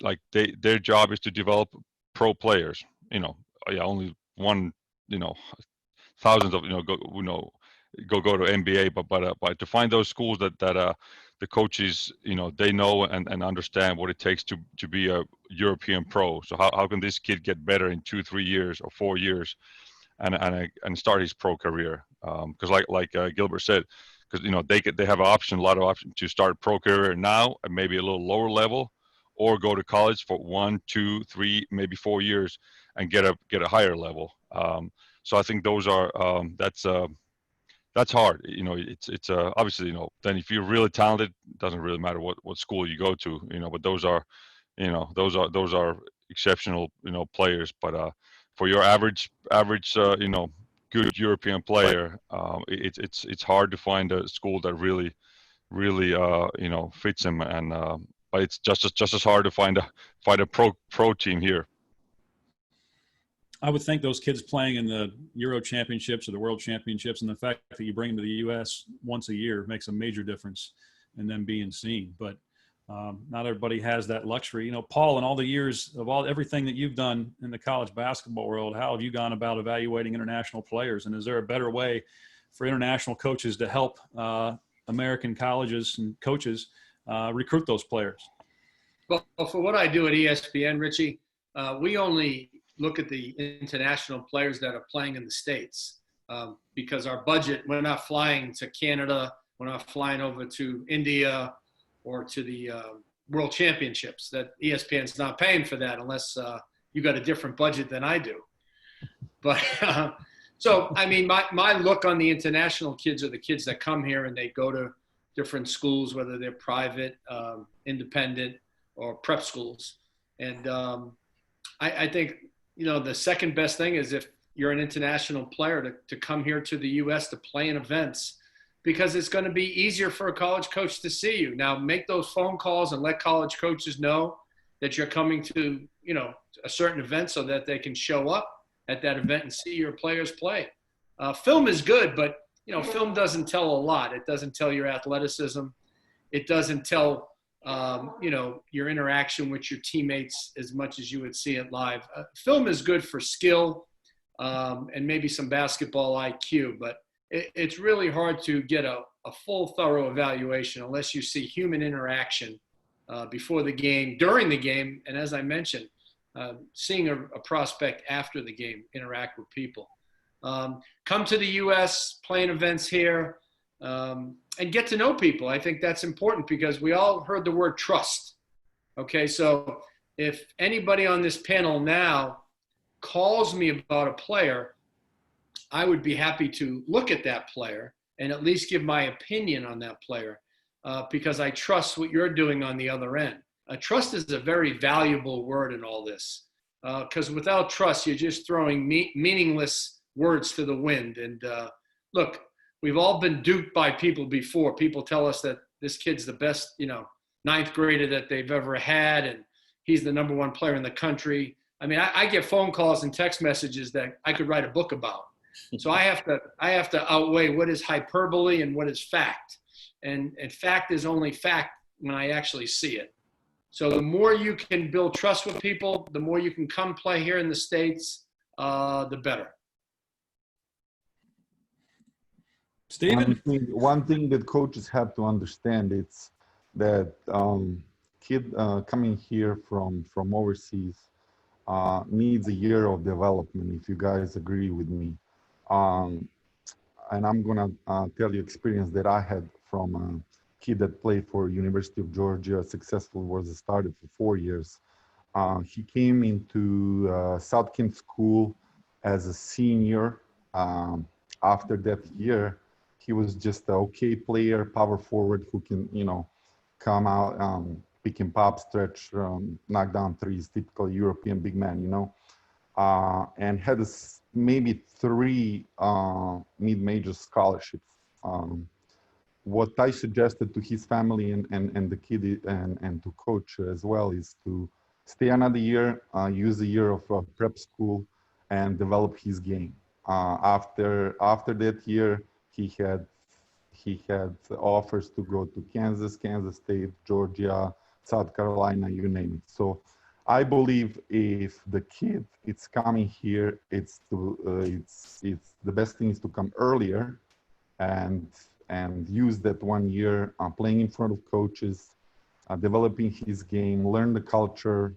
like their job is to develop pro players. You know, yeah, only one, you know, thousands of go to NBA, but to find those schools that the coaches, you know, they know and understand what it takes to be a European pro. So how can this kid get better in 2-3 years or 4 years and start his pro career? Because like Gilbert said, because you know they have a lot of options to start pro career now at maybe a little lower level, or go to college for 1, 2, 3, maybe 4 years and get a higher level. So I think those are that's hard. You know, it's obviously, you know, then if you're really talented, it doesn't really matter what school you go to, you know, but those are, you know, those are exceptional, you know, players. But for your average you know, good European player, it's hard to find a school that really you know, fits him. And but it's just as hard to find a pro team here. I would think those kids playing in the Euro Championships or the World Championships, and the fact that you bring them to the U.S. once a year makes a major difference in them being seen. But not everybody has that luxury. You know, Paul, in all the years of everything that you've done in the college basketball world, how have you gone about evaluating international players? And is there a better way for international coaches to help American colleges and coaches recruit those players? Well, for what I do at ESPN, Richie, we only look at the international players that are playing in the States because our budget, we're not flying to Canada, we're not flying over to India or to the World Championships. That ESPN's not paying for that unless you got a different budget than I do. But so, I mean, my look on the international kids are the kids that come here and they go to different schools, whether they're private, independent, or prep schools. And I think, you know, the second best thing is if you're an international player to come here to the U.S. to play in events, because it's going to be easier for a college coach to see you. Now, make those phone calls and let college coaches know that you're coming to, you know, a certain event so that they can show up at that event and see your players play. Film is good, but, you know, film doesn't tell a lot. It doesn't tell your athleticism. It doesn't tell you know, your interaction with your teammates as much as you would see it live. Film is good for skill and maybe some basketball IQ, but it's really hard to get a full, thorough evaluation unless you see human interaction before the game, during the game, and as I mentioned, seeing a prospect after the game interact with people. Come to the U.S., playing events here, and get to know people. I think that's important because we all heard the word trust. Okay, so if anybody on this panel now calls me about a player, I would be happy to look at that player and at least give my opinion on that player because I trust what you're doing on the other end. Trust is a very valuable word in all this because without trust, you're just throwing meaningless words to the wind. And look, we've all been duped by people before. People tell us that this kid's the best, you know, ninth grader that they've ever had, and he's the #1 player in the country. I mean, I get phone calls and text messages that I could write a book about. So I have to outweigh what is hyperbole and what is fact. And fact is only fact when I actually see it. So the more you can build trust with people, the more you can come play here in the States, the better. Steven? One thing that coaches have to understand it's that kid coming here from overseas needs a year of development. If you guys agree with me, and I'm gonna tell you experience that I had from a kid that played for University of Georgia, successful, was a starter for 4 years. He came into South Kent School as a senior. after that year, he was just an okay player, power forward who can, come out, pick and pop, stretch, knock down threes, typical European big man, and had maybe 3 mid-major scholarships. What I suggested to his family and the kid and to coach as well is to stay another year, use a year of prep school, and develop his game. After that year, he had offers to go to Kansas State, Georgia, South Carolina, you name it. So I believe if the kid is coming here, it's the best thing is to come earlier and use that 1 year playing in front of coaches, developing his game, learn the culture.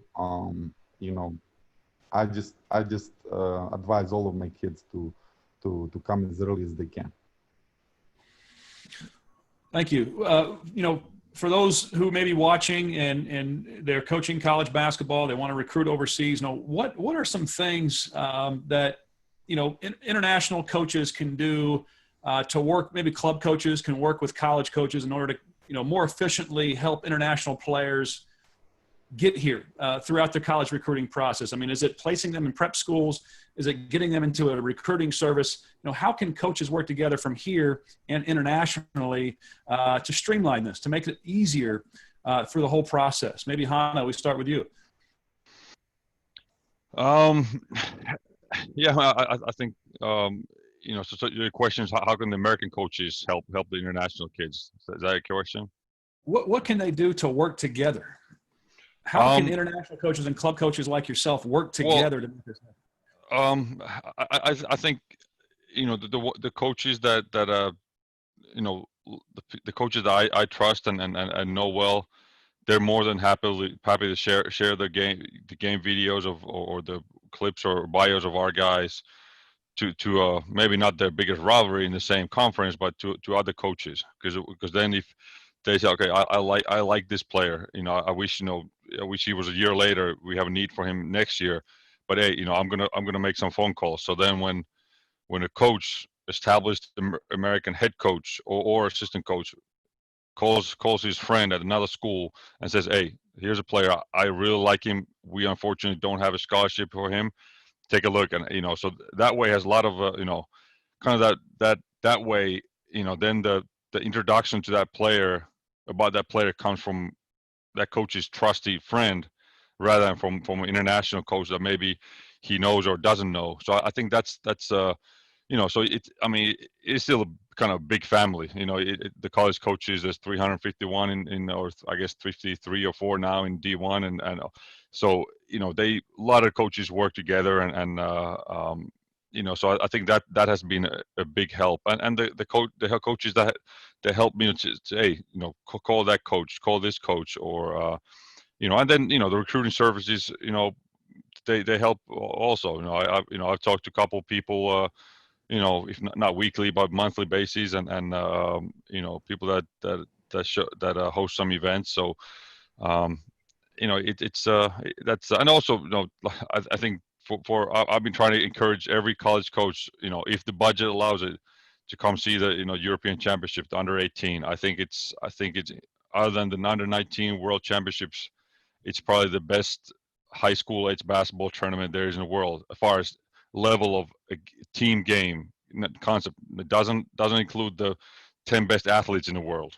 I just advise all of my kids to come as early as they can. Thank you. For those who may be watching and they're coaching college basketball, they want to recruit overseas. What are some things that international coaches can do to work? Maybe club coaches can work with college coaches in order to more efficiently help international players get here throughout the college recruiting process. I mean, is it placing them in prep schools? Is it getting them into a recruiting service? How can coaches work together from here and internationally to streamline this, to make it easier through the whole process? Maybe Hannah, we start with you. Yeah, I think so your question is how can the American coaches help the international kids? Is that a question? What can they do to work together? How can international coaches and club coaches like yourself work together to make this happen? I think the coaches that the coaches that I trust and know well, they're more than happy to share the game videos or the clips or bios of our guys to maybe not their biggest rivalry in the same conference, but to other coaches, because then if they say, okay, I like this player, I wish he was a year later, we have a need for him next year, but hey, I'm gonna make some phone calls. So then when a coach, established American head coach or assistant coach, calls his friend at another school and says, hey, here's a player, I really like him, we unfortunately don't have a scholarship for him, take a look. And so that way has a lot of kind of that way, then the introduction to that player about that player comes from that coach's trusty friend rather than from an international coach that maybe he knows or doesn't know. So I think that's so it's still a kind of big family. The college coaches, there's 351 in or I guess 53 or 4 now in D1, and so a lot of coaches work together, and so I think that has been a big help, and the coaches that help me to hey, call that coach, call this coach, or and then the recruiting services, they help also. I've talked to a couple of people, if not weekly but monthly basis, and people that host some events. So that's, and also I think I've been trying to encourage every college coach, if the budget allows it, to come see the European Championship, the under 18. I think it's other than the under 19 World Championships, it's probably the best high school age basketball tournament there is in the world as far as level of a team game concept. It doesn't include the 10 best athletes in the world.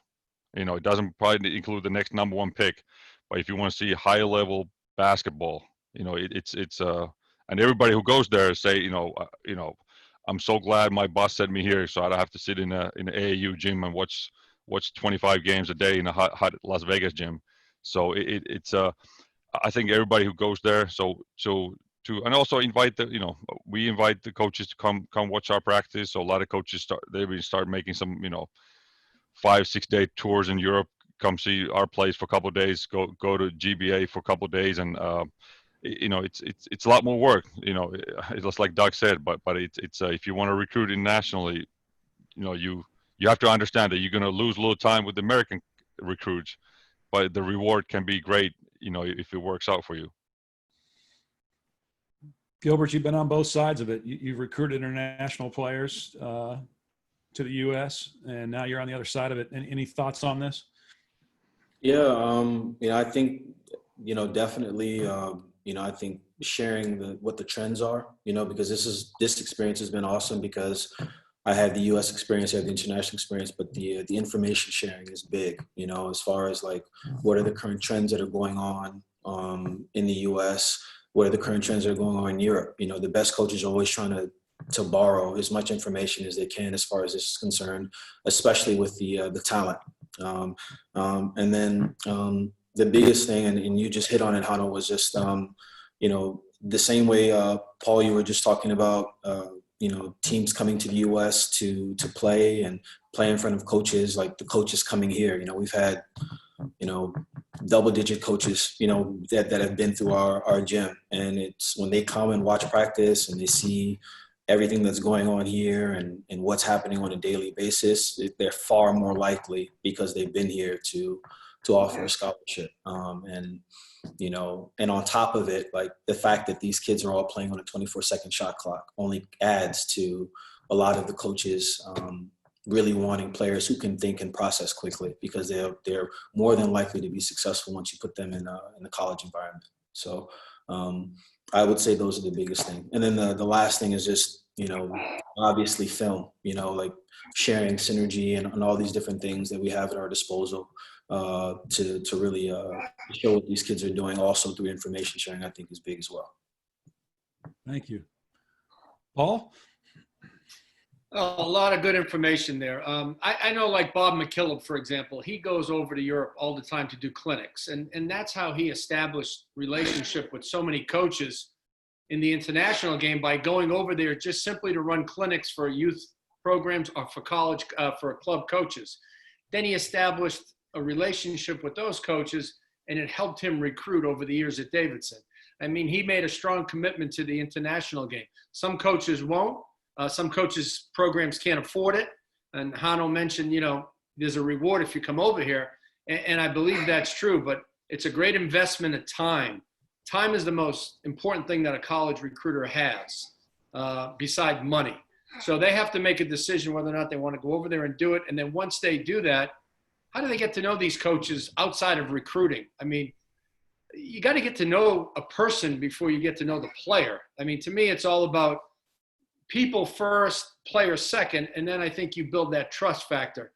It doesn't probably include the next number 1 pick. But if you want to see high level basketball, it's and everybody who goes there say, I'm so glad my boss sent me here, so I don't have to sit in an AAU gym and watch 25 games a day in a hot Las Vegas gym. So it's I think everybody who goes there. And also invite we invite the coaches to come watch our practice. So a lot of coaches start making some 5-6 day tours in Europe, come see our place for a couple of days, go to GBA for a couple of days, and it's a lot more work. It's just like Doug said, but it's if you want to recruit internationally, you have to understand that you're going to lose a little time with the American recruits, but the reward can be great, if it works out for you. Gilbert, you've been on both sides of it. You've recruited international players to the U.S., and now you're on the other side of it. Any thoughts on this? Yeah, I think, definitely, I think sharing what the trends are, because this experience has been awesome because I have the U.S. experience, I have the international experience, but the information sharing is big, as far as like what are the current trends that are going on in the U.S., what are the current trends that are going on in Europe. The best coaches are always trying to borrow as much information as they can as far as this is concerned, especially with the talent. And then the biggest thing, and you just hit on it, Hano, was just, the same way, Paul, you were just talking about, teams coming to the U.S. to play and play in front of coaches, like the coaches coming here. We've had, double-digit coaches, that have been through our gym. And it's when they come and watch practice and they see everything that's going on here and what's happening on a daily basis, they're far more likely, because they've been here, to offer a scholarship. And on top of it, like the fact that these kids are all playing on a 24-second shot clock only adds to a lot of the coaches really wanting players who can think and process quickly, because they're more than likely to be successful once you put them in the college environment. So I would say those are the biggest thing. And then the last thing is just, obviously film, like sharing synergy and all these different things that we have at our disposal to really show what these kids are doing, also through information sharing, I think is big as well. Thank you. Paul? Oh, a lot of good information there. I know, like Bob McKillop, for example, he goes over to Europe all the time to do clinics. And that's how he established relationship with so many coaches in the international game, by going over there just simply to run clinics for youth programs or for college, for club coaches. Then he established a relationship with those coaches, and it helped him recruit over the years at Davidson. I mean, he made a strong commitment to the international game. Some coaches won't. Some coaches' programs can't afford it. And Hano mentioned, there's a reward if you come over here. And I believe that's true, but it's a great investment of time. Time is the most important thing that a college recruiter has, beside money. So they have to make a decision whether or not they want to go over there and do it. And then once they do that, how do they get to know these coaches outside of recruiting? I mean, you got to get to know a person before you get to know the player. I mean, to me, it's all about people first, players second, and then I think you build that trust factor.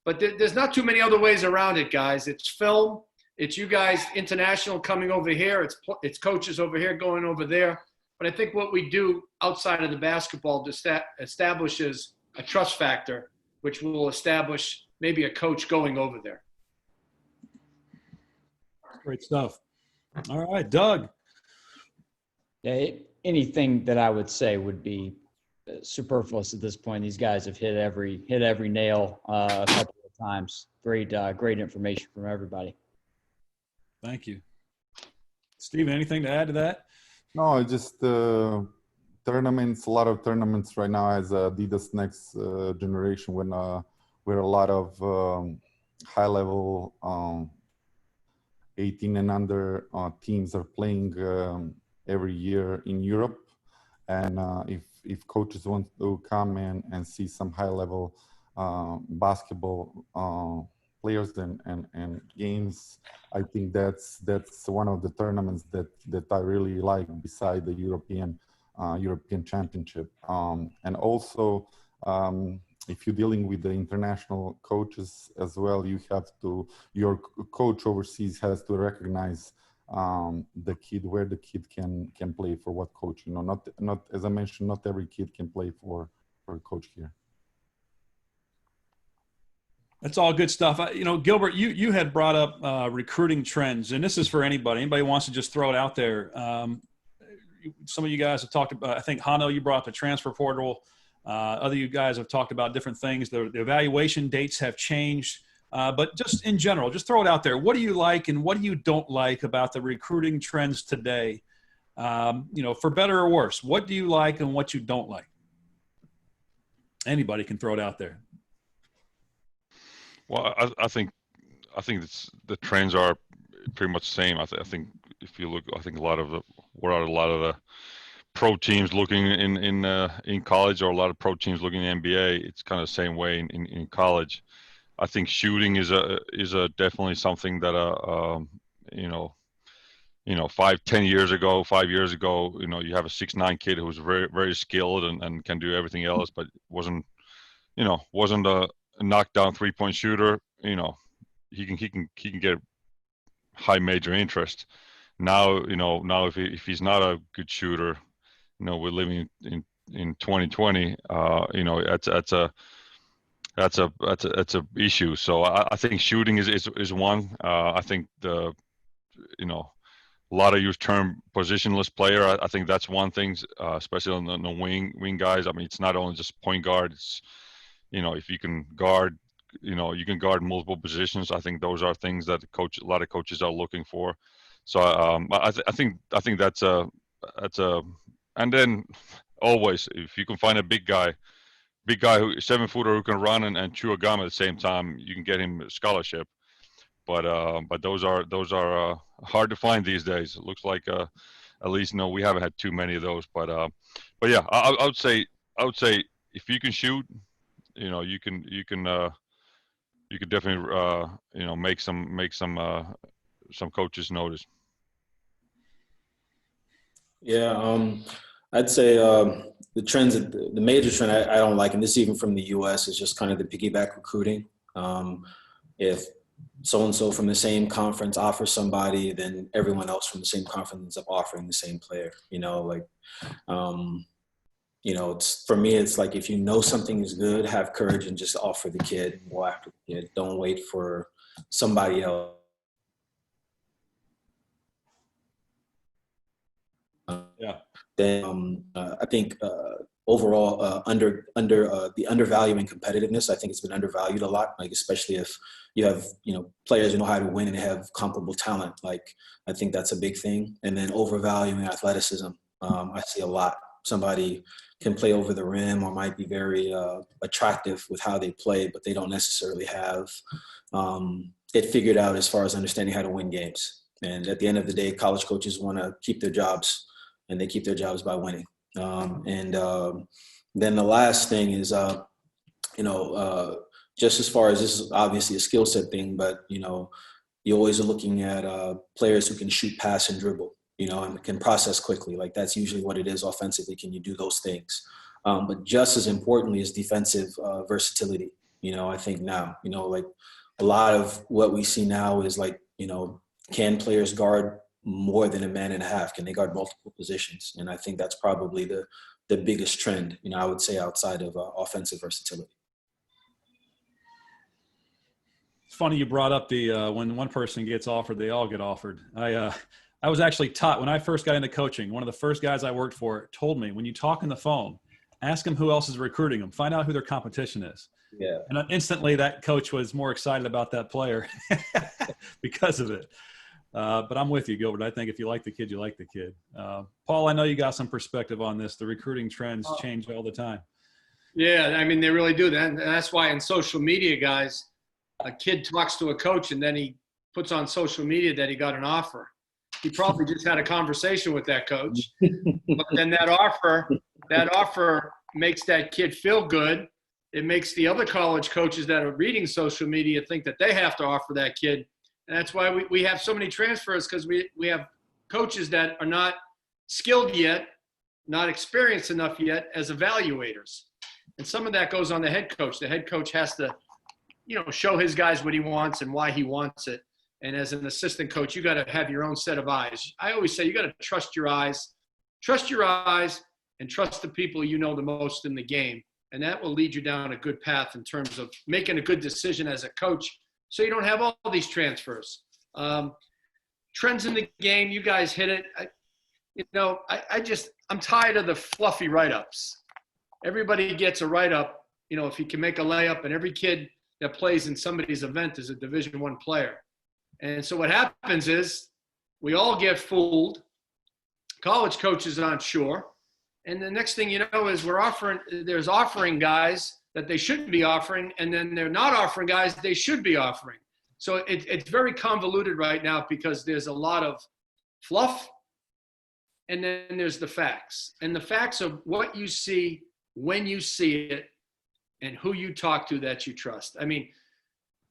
But there's not too many other ways around it, guys. It's film. It's you guys international coming over here. It's coaches over here going over there. But I think what we do outside of the basketball establishes a trust factor, which will establish maybe a coach going over there. Great stuff. All right, Doug. Yeah, anything that I would say would be superfluous at this point. These guys have hit every nail a couple of times. Great information from everybody. Thank you. Steven, anything to add to that? No, just tournaments, a lot of tournaments right now as Adidas Next Generation, when where a lot of high-level 18 and under teams are playing every year in Europe. And if coaches want to come in and see some high-level basketball players and games, I think that's one of the tournaments that I really like, beside the European Championship. And also, if you're dealing with the international coaches as well, your coach overseas has to recognize the kid, where the kid can play for what coach. Not as I mentioned, not every kid can play for a coach here. That's all good stuff. Gilbert, you had brought up recruiting trends, and this is for anybody. Anybody wants to just throw it out there. Some of you guys have talked about, I think, Hano, you brought up the transfer portal. Other you guys have talked about different things. The evaluation dates have changed. But just in general, just throw it out there. What do you like and what do you don't like about the recruiting trends today? For better or worse, what do you like and what you don't like? Anybody can throw it out there. Well, I think the trends are pretty much the same. I think if you look, I think a lot of the pro teams looking in college, or a lot of pro teams looking in the NBA. It's kind of the same way in college. I think shooting is a definitely something that you know 5 years ago, you have a 6'9" kid who's very very skilled and can do everything else, but wasn't a knockdown 3-point shooter. He can get high major interest. Now if he's not a good shooter, we're living in 2020. That's a issue. So I think shooting is one. I think a lot of use term positionless player. I think that's one thing, especially on the wing guys. I mean, it's not only just point guard. It's if you can guard, you can guard multiple positions. I think those are things that a lot of coaches are looking for. So I think that's a and then always if you can find a big guy who 7-footer who can run and chew a gum at the same time, you can get him a scholarship. But those are hard to find these days. It looks like at least we haven't had too many of those. But yeah, I would say if you can shoot, you can definitely make some coaches notice. Yeah, I'd say the trends, the major trend I don't like, and this is even from the U.S., is just kind of the piggyback recruiting. If so-and-so from the same conference offers somebody, then everyone else from the same conference ends up offering the same player. It's for me, it's like if you know something is good, have courage and just offer the kid and go after the kid. Don't wait for somebody else. Then I think overall the undervaluing competitiveness, I think it's been undervalued a lot, like especially if you have players who know how to win and have comparable talent. Like I think that's a big thing. And then overvaluing athleticism. I see a lot. Somebody can play over the rim or might be very attractive with how they play, but they don't necessarily have it figured out as far as understanding how to win games. And at the end of the day, college coaches want to keep their jobs, and they keep their jobs by winning. Then the last thing is, just as far as this is obviously a skill set thing, but, you always are looking at players who can shoot, pass, and dribble, and can process quickly. Like that's usually what it is offensively. Can you do those things? But just as importantly is defensive versatility. I think now, like a lot of what we see now is like, can players guard more than a man and a half? Can they guard multiple positions? And I think that's probably the biggest trend, I would say, outside of offensive versatility. It's funny you brought up the when one person gets offered, they all get offered. I was actually taught when I first got into coaching, one of the first guys I worked for told me, when you talk on the phone, ask them who else is recruiting them, find out who their competition is. Yeah. And instantly that coach was more excited about that player because of it. But I'm with you, Gilbert. I think if you like the kid, you like the kid. Paul, I know you got some perspective on this. The recruiting trends change all the time. Yeah, I mean, they really do. And that's why in social media, guys, a kid talks to a coach and then he puts on social media that he got an offer. He probably just had a conversation with that coach. But then that offer makes that kid feel good. It makes the other college coaches that are reading social media think that they have to offer that kid. And that's why we have so many transfers, because we have coaches that are not skilled yet, not experienced enough yet as evaluators. And some of that goes on the head coach. The head coach has to, show his guys what he wants and why he wants it. And as an assistant coach, you got to have your own set of eyes. I always say you got to trust your eyes and trust the people you know the most in the game. And that will lead you down a good path in terms of making a good decision as a coach, so you don't have all these transfers. Trends in the game, you guys hit it. I'm tired of the fluffy write-ups. Everybody gets a write-up, if you can make a layup, and every kid that plays in somebody's event is a Division I player. And so what happens is we all get fooled. College coaches aren't sure. And the next thing you know is there's offering guys that they shouldn't be offering, and then they're not offering guys they should be offering. So it's very convoluted right now because there's a lot of fluff and then there's the facts. And the facts are what you see, when you see it, and who you talk to that you trust. I mean,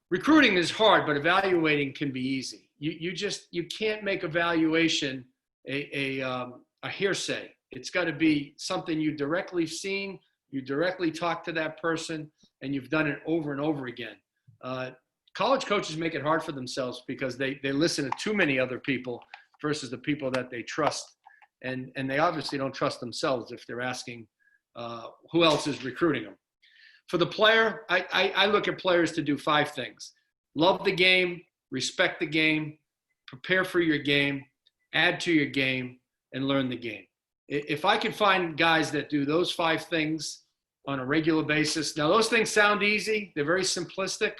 recruiting is hard, but evaluating can be easy. You can't make evaluation a hearsay. It's got to be something you directly seen, you directly talk to that person, and you've done it over and over again. College coaches make it hard for themselves because they listen to too many other people versus the people that they trust. And they obviously don't trust themselves if they're asking who else is recruiting them. For the player, I look at players to do 5 things: love the game, respect the game, prepare for your game, add to your game, and learn the game. If I can find guys that do those 5 things on a regular basis, now those things sound easy, they're very simplistic,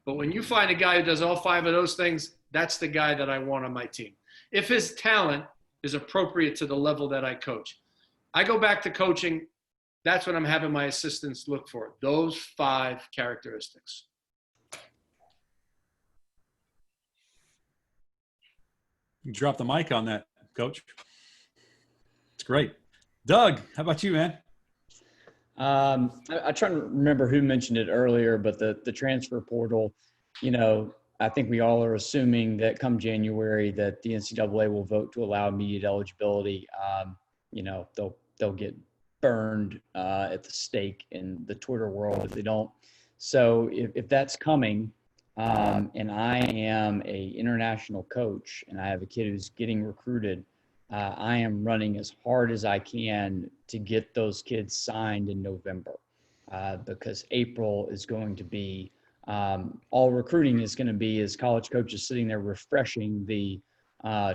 but when you find a guy who does all 5 of those things, that's the guy that I want on my team. If his talent is appropriate to the level that I coach. I go back to coaching. That's what I'm having my assistants look for, those 5 characteristics. You dropped the mic on that, Coach. It's great. Doug, how about you, man? I try to remember who mentioned it earlier, but the transfer portal, I think we all are assuming that come January that the NCAA will vote to allow immediate eligibility. They'll get burned at the stake in the Twitter world if they don't. So if that's coming, and I am a international coach and I have a kid who's getting recruited, I am running as hard as I can to get those kids signed in November, because April is going to be all recruiting is going to be is college coaches sitting there refreshing the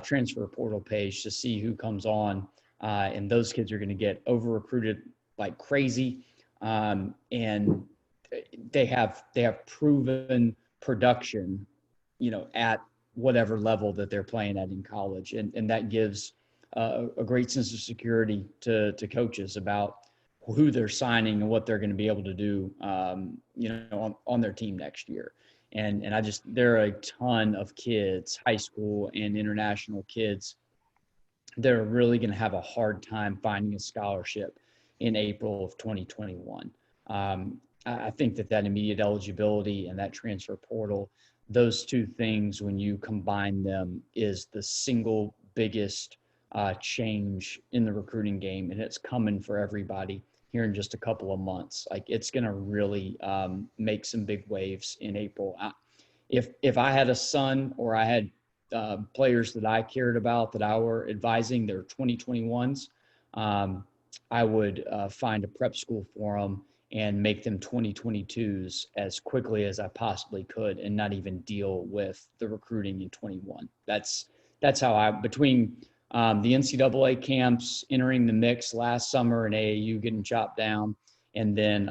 transfer portal page to see who comes on. And those kids are going to get over recruited like crazy. And they have proven production, at whatever level that they're playing at in college. And that gives a great sense of security to coaches about who they're signing and what they're going to be able to do, on their team next year. And there are a ton of kids, high school and international kids, they're really going to have a hard time finding a scholarship in April of 2021. I think that immediate eligibility and that transfer portal, those 2 things, when you combine them, is the single biggest change in the recruiting game. And it's coming for everybody here in just a couple of months. Like, it's going to really make some big waves in April. If I had a son or I had players that I cared about that I were advising, they're 2021s, I would find a prep school for them and make them 2022s as quickly as I possibly could, and not even deal with the recruiting in 21. That's how between the NCAA camps, entering the mix last summer and AAU getting chopped down, and then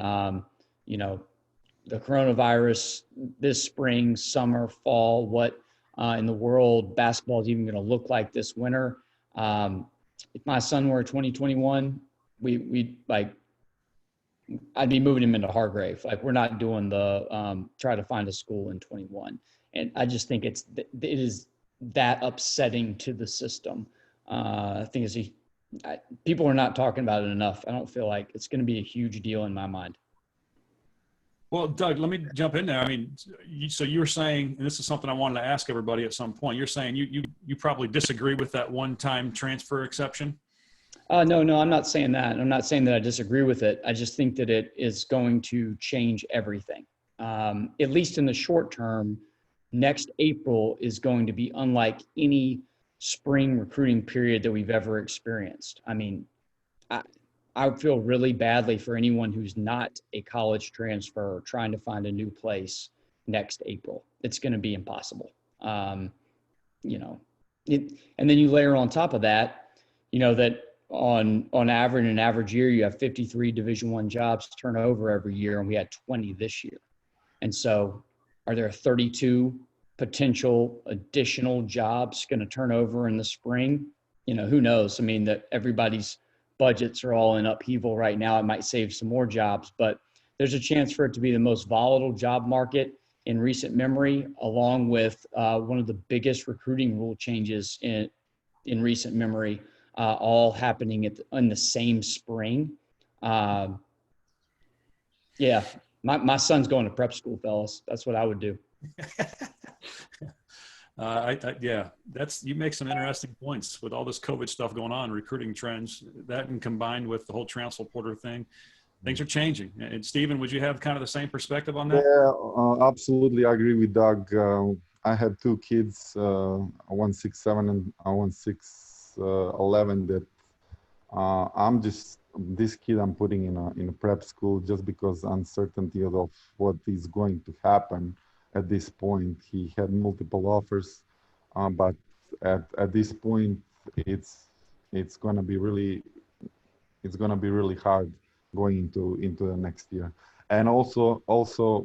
the coronavirus this spring, summer, fall, what in the world basketball is even going to look like this winter. If my son were 2021, I'd be moving him into Hargrave. Like, we're not doing the try to find a school in 21. And I just think it is that upsetting to the system. I think people are not talking about it enough. I don't feel like it's going to be a huge deal in my mind. Well, Doug, let me jump in there. I mean, so you were saying, and this is something I wanted to ask everybody at some point, you're saying you probably disagree with that one-time transfer exception? No, I'm not saying that. I'm not saying that I disagree with it. I just think that it is going to change everything. At least in the short term, next April is going to be unlike any spring recruiting period that we've ever experienced. I mean, I feel really badly for anyone who's not a college transfer trying to find a new place next April. It's going to be impossible. And then you layer on top of that, that on average, in an average year, you have 53 Division I jobs turn over every year, and we had 20 this year. And so are there 32 potential additional jobs going to turn over in the spring? Who knows? I mean, that everybody's budgets are all in upheaval right now. It might save some more jobs, but there's a chance for it to be the most volatile job market in recent memory, along with one of the biggest recruiting rule changes in recent memory. all happening in the same spring. Yeah, my son's going to prep school, fellas. That's what I would do. Yeah, you make some interesting points with all this COVID stuff going on, recruiting trends, that and combined with the whole transfer portal thing, things are changing. And Stephen, would you have kind of the same perspective on that? Yeah, absolutely. I agree with Doug. I have two kids, one 6'7" and one 6'11", that this kid I'm putting in a prep school just because uncertainty of what is going to happen at this point. He had multiple offers, but at this point, it's gonna be really hard going into the next year. And also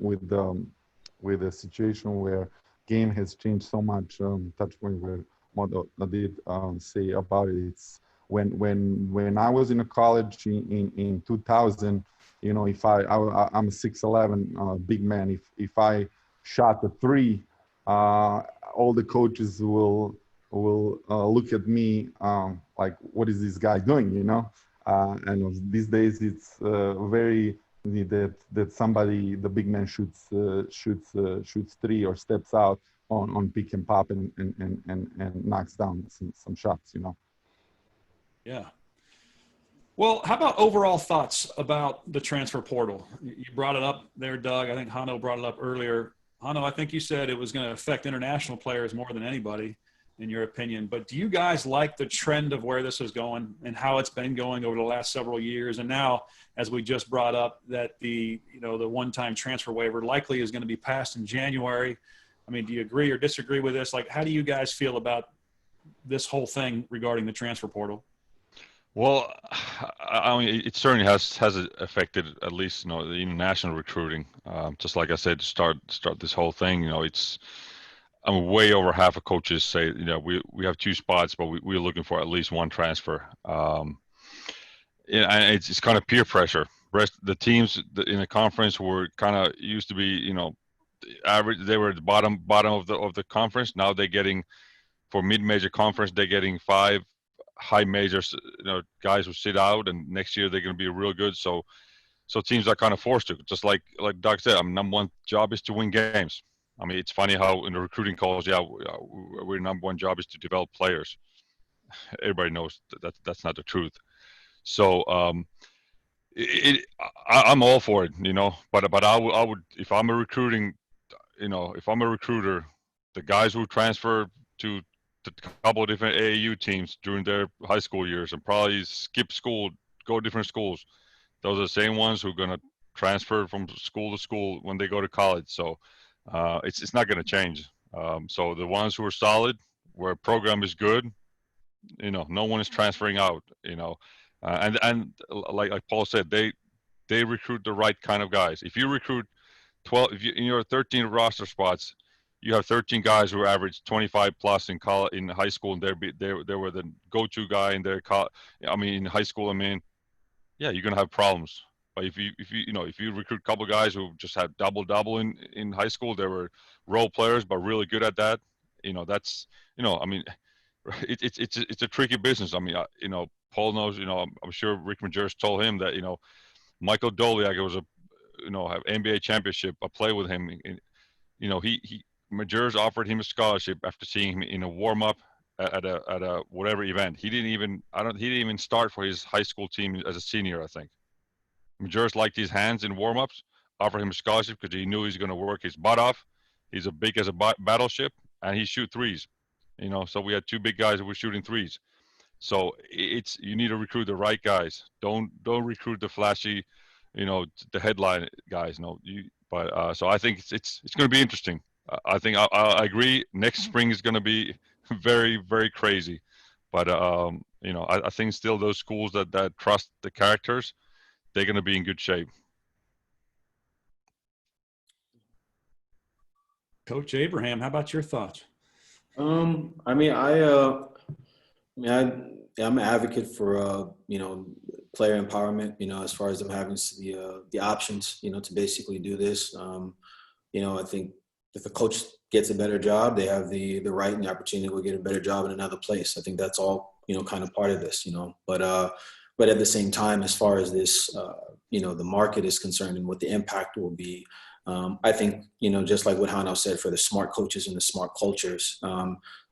with the situation where game has changed so much, touch point where Modo did say about it. It's when I was in a college in 2000, if I'm a 6'11" big man, if I shot a three, all the coaches will look at me like, what is this guy doing, and these days it's very that somebody, the big man, shoots three or steps out on pick and pop and knocks down some shots, Yeah. Well, how about overall thoughts about the transfer portal? You brought it up there, Doug. I think Hano brought it up earlier. Hano, I think you said it was going to affect international players more than anybody, in your opinion. But do you guys like the trend of where this is going and how it's been going over the last several years? And now, as we just brought up, that the one-time transfer waiver likely is going to be passed in January. I mean, do you agree or disagree with this? Like, how do you guys feel about this whole thing regarding the transfer portal? Well, I mean, it certainly has affected at least the international recruiting. Just like I said, to start this whole thing, way over half of coaches say we have two spots, but we're looking for at least one transfer. And it's kind of peer pressure. The teams in the conference were kind of used to be average. They were at the bottom of the conference. Now they're getting, for mid-major conference, they're getting 5 high majors, guys who sit out, and next year they're going to be real good. So teams are kind of forced to, just like Doug said. Number one job is to win games. I mean, it's funny how in the recruiting calls, our number one job is to develop players. Everybody knows that's not the truth. So I'm all for it, But I would, if I'm a recruiter, the guys who transfer to a couple of different AAU teams during their high school years and probably skip school, go different schools, those are the same ones who are going to transfer from school to school when they go to college. So it's not going to change. So the ones who are solid, where a program is good, no one is transferring out. And like Paul said, they recruit the right kind of guys. If you recruit 12, if you in your 13 roster spots, you have 13 guys who average 25 plus in college, in high school, and they were the go-to guy in their in high school. Yeah, you're gonna have problems. But if you recruit a couple guys who just had double in high school, they were role players but really good at that. That's it's a tricky business. Paul knows. I'm sure Rick Majers told him that Michael Doliak was have NBA championship. I play with him. Majers offered him a scholarship after seeing him in a warm up at a whatever event. He didn't even start for his high school team as a senior, I think. Majers liked his hands in warm ups, offered him a scholarship because he knew he was going to work his butt off. He's as big as a battleship, and he shoot threes. So we had two big guys who were shooting threes. So you need to recruit the right guys. Don't recruit the flashy, the headline guys. So I think it's going to be interesting. I think I agree. Next spring is going to be very, very crazy. But I think still those schools that trust the characters, they're going to be in good shape. Coach Abraham, how about your thoughts? I'm an advocate for player empowerment. As far as them having the options, to basically do this. I think if a coach gets a better job, they have the right and the opportunity to go get a better job in another place. I think that's all, kind of part of this, but at the same time, as far as this, the market is concerned and what the impact will be, I think, just like what Hano said, for the smart coaches and the smart cultures,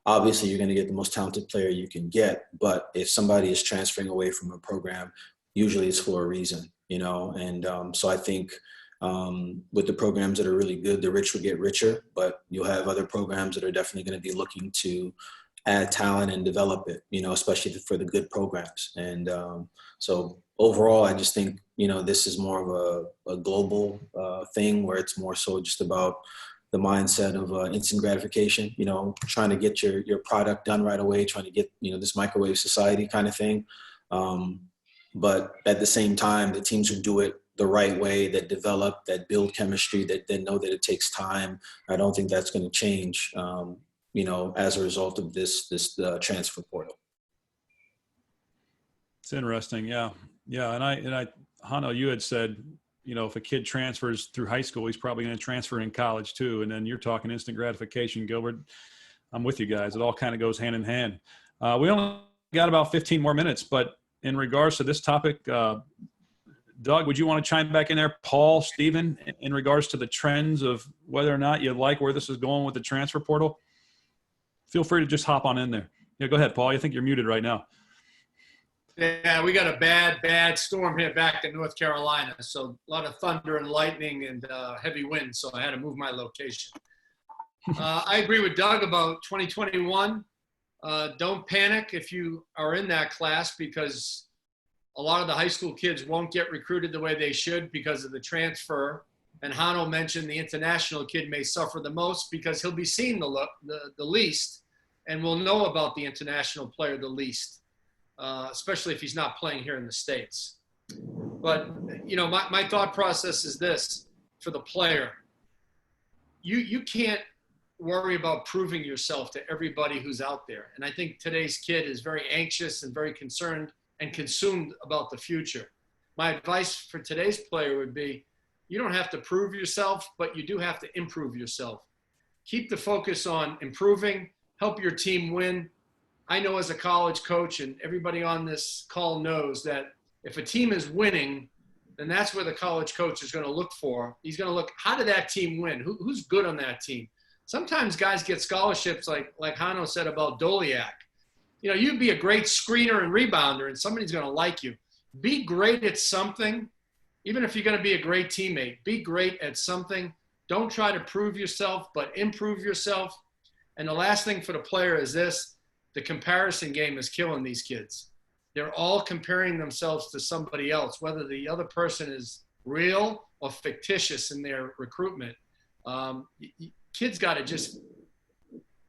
obviously you're going to get the most talented player you can get, but if somebody is transferring away from a program, usually it's for a reason, and so I think, with the programs that are really good, the rich will get richer, but you'll have other programs that are definitely going to be looking to add talent and develop it, especially for the good programs. And so overall, I just think, this is more of a global thing, where it's more so just about the mindset of instant gratification, trying to get your product done right away, trying to get, this microwave society kind of thing. But at the same time, the teams who do it the right way, that develop, that build chemistry, that know that it takes time, I don't think that's going to change, as a result of this transfer portal. It's interesting. Yeah. Yeah. And I, Hano, you had said, if a kid transfers through high school, he's probably going to transfer in college too. And then you're talking instant gratification, Gilbert. I'm with you guys. It all kind of goes hand in hand. We only got about 15 more minutes, but in regards to this topic, Doug, would you want to chime back in there? Paul, Stephen, in regards to the trends of whether or not you like where this is going with the transfer portal? Feel free to just hop on in there. Yeah, go ahead, Paul. I think you're muted right now. Yeah, we got a bad storm here back in North Carolina. So a lot of thunder and lightning and heavy winds. So I had to move my location. I agree with Doug about 2021. Don't panic if you are in that class, because a lot of the high school kids won't get recruited the way they should because of the transfer. And Hano mentioned the international kid may suffer the most because he'll be seen the least and will know about the international player the least, especially if he's not playing here in the States. But, my thought process is this for the player. You can't worry about proving yourself to everybody who's out there. And I think today's kid is very anxious and very concerned and consumed about the future. My advice for today's player would be, you don't have to prove yourself, but you do have to improve yourself. Keep the focus on improving, help your team win. I know as a college coach, and everybody on this call knows, that if a team is winning, then that's where the college coach is going to look for. He's going to look, how did that team win? Who's good on that team? Sometimes guys get scholarships like Hano said about Doliak. You'd be a great screener and rebounder, and somebody's going to like you. Be great at something. Even if you're going to be a great teammate, be great at something. Don't try to prove yourself, but improve yourself. And the last thing for the player is this: the comparison game is killing these kids. They're all comparing themselves to somebody else, whether the other person is real or fictitious in their recruitment. Kids got to just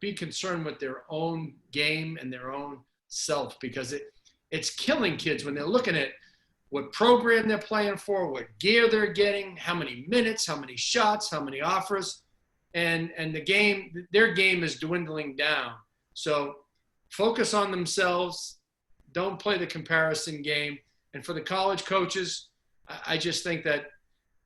be concerned with their own game and their own self, because it's killing kids when they're looking at what program they're playing for, what gear they're getting, how many minutes, how many shots, how many offers, and their game is dwindling down. So focus on themselves. Don't play the comparison game. And for the college coaches, I just think that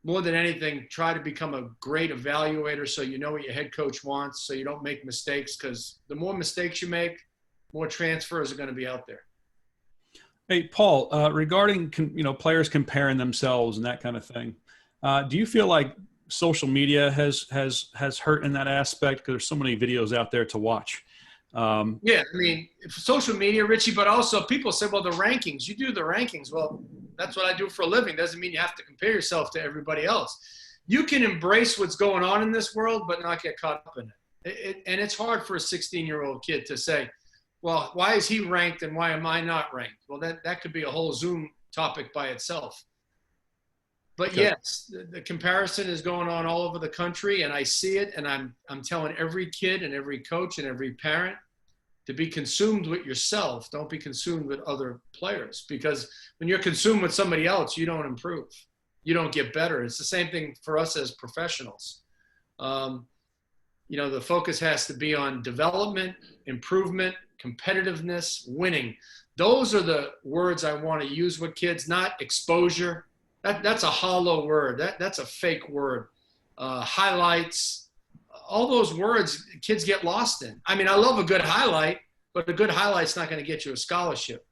more than anything, try to become a great evaluator so you know what your head coach wants, so you don't make mistakes, because the more mistakes you make, more transfers are going to be out there. Hey, Paul, regarding, players comparing themselves and that kind of thing, do you feel like social media has hurt in that aspect? Because there's so many videos out there to watch. Yeah, social media, Richie, but also people say, well, the rankings, you do the rankings. Well, that's what I do for a living. Doesn't mean you have to compare yourself to everybody else. You can embrace what's going on in this world, but not get caught up in it. And it's hard for a 16-year-old kid to say, well, why is he ranked and why am I not ranked? Well, that could be a whole Zoom topic by itself. But okay. Yes, the comparison is going on all over the country, and I see it, and I'm telling every kid and every coach and every parent to be consumed with yourself. Don't be consumed with other players, because when you're consumed with somebody else, you don't improve. You don't get better. It's the same thing for us as professionals. The focus has to be on development, improvement, competitiveness, winning. Those are the words I want to use with kids, not exposure. That's a hollow word. That's a fake word. Highlights, all those words kids get lost in. I mean, I love a good highlight, but a good highlight's not going to get you a scholarship.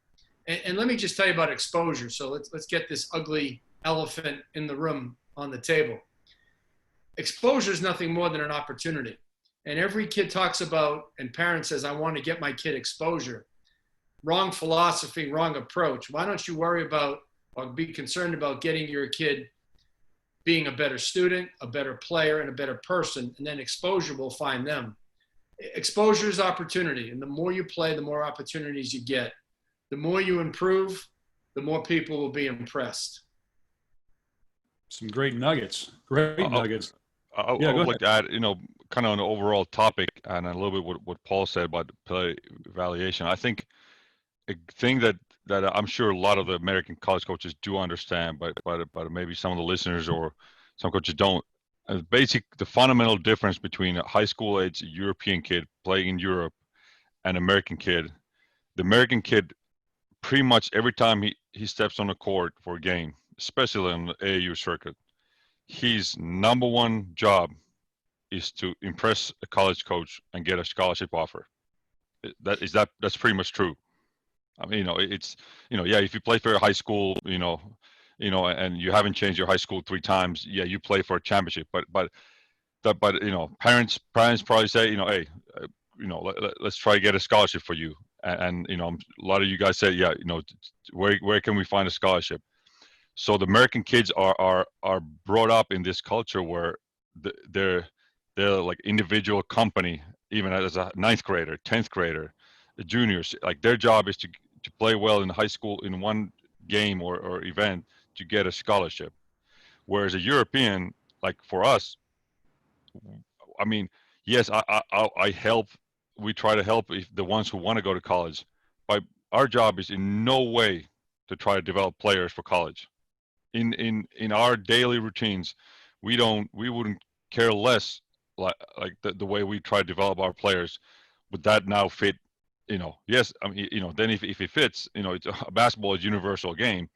And let me just tell you about exposure. So let's get this ugly elephant in the room on the table. Exposure is nothing more than an opportunity. And every kid talks about, and parent says, I want to get my kid exposure. Wrong philosophy, wrong approach. Why don't you worry about or be concerned about getting your kid being a better student, a better player, and a better person, and then exposure will find them. Exposure is opportunity, and the more you play, the more opportunities you get. The more you improve, the more people will be impressed. Some great nuggets. Great nuggets. I Yeah, go would ahead. like to add, kind of on the overall topic and a little bit what Paul said about the play evaluation. I think a thing that I'm sure a lot of the American college coaches do understand, but maybe some of the listeners or some coaches don't. The fundamental difference between a high school age European kid playing in Europe and American kid, the American kid pretty much every time he steps on the court for a game, especially on the AAU circuit, his number one job is to impress a college coach and get a scholarship offer. That's pretty much true. I mean, yeah, if you play for a high school, and you haven't changed your high school 3 times, yeah, you play for a championship. But parents probably say, hey, let's try to get a scholarship for you. And a lot of you guys say, yeah, where can we find a scholarship? So the American kids are brought up in this culture where they're like individual company, even as a 9th grader, 10th grader, the juniors. Like their job is to play well in high school in one game or event to get a scholarship. Whereas a European, like for us, I mean, yes, I help. We try to help the ones who want to go to college, but our job is in no way to try to develop players for college. In our daily routines, we wouldn't care less like the way we try to develop our players. Would that now fit? Yes, I mean, then if it fits, it's basketball is a universal game.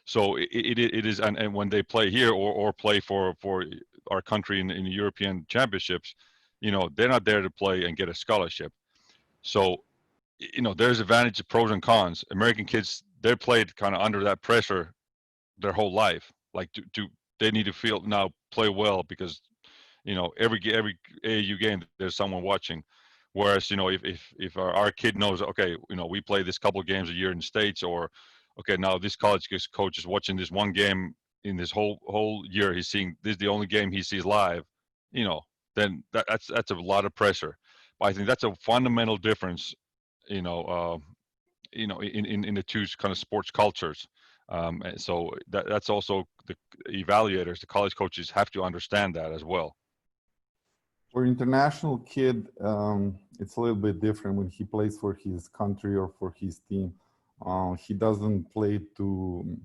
So it is, and when they play here or play for our country in the European championships, they're not there to play and get a scholarship. So, there's advantage, pros and cons. American kids, they're played kind of under that pressure their whole life. Like they need to play well because, every AAU game there's someone watching. Whereas, if our kid knows, okay, we play this couple of games a year in the States, or okay, now this college coach is watching this one game in this whole year. He's seeing this is the only game he sees live. Then that's a lot of pressure. But I think that's a fundamental difference. In the two kind of sports cultures. And so that's also the evaluators, the college coaches have to understand that as well. For international kid, it's a little bit different when he plays for his country or for his team. He doesn't play to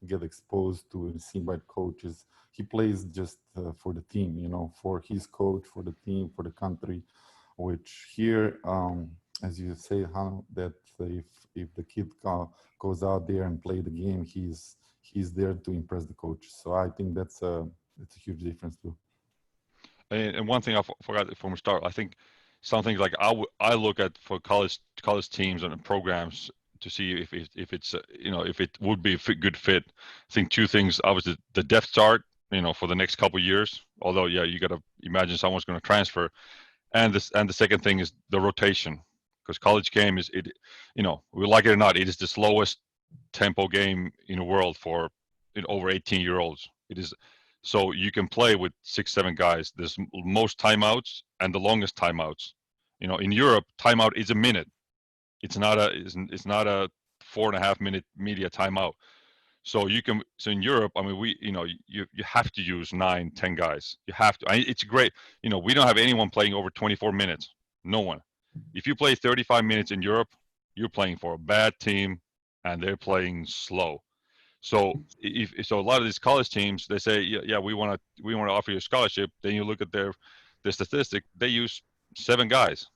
get exposed to and seen by coaches. He plays just for the team, for his coach, for the team, for the country. Which here, as you say, Hannah, that if the kid goes out there and play the game, he's there to impress the coach. So I think that's a huge difference too. And one thing I forgot from the start, I think something like I look at for college teams and programs to see if it's if it would be a good fit. I think 2 things. Obviously, the depth chart, for the next couple of years. Although, yeah, you got to imagine someone's going to transfer. And the second thing is the rotation, because college game is we like it or not, it is the slowest tempo game in the world for over 18-year-olds. It is. So you can play with 6-7 guys. There's most timeouts and the longest timeouts. In Europe, timeout is a minute. It's not a 4.5 minute media timeout. So in Europe, I mean, you have to use 9-10 guys. You have to. It's great. We don't have anyone playing over 24 minutes. No one. If you play 35 minutes in Europe, you're playing for a bad team, and they're playing slow. So so a lot of these college teams, they say, yeah, we want to offer you a scholarship. Then you look at their statistic, they use 7 guys,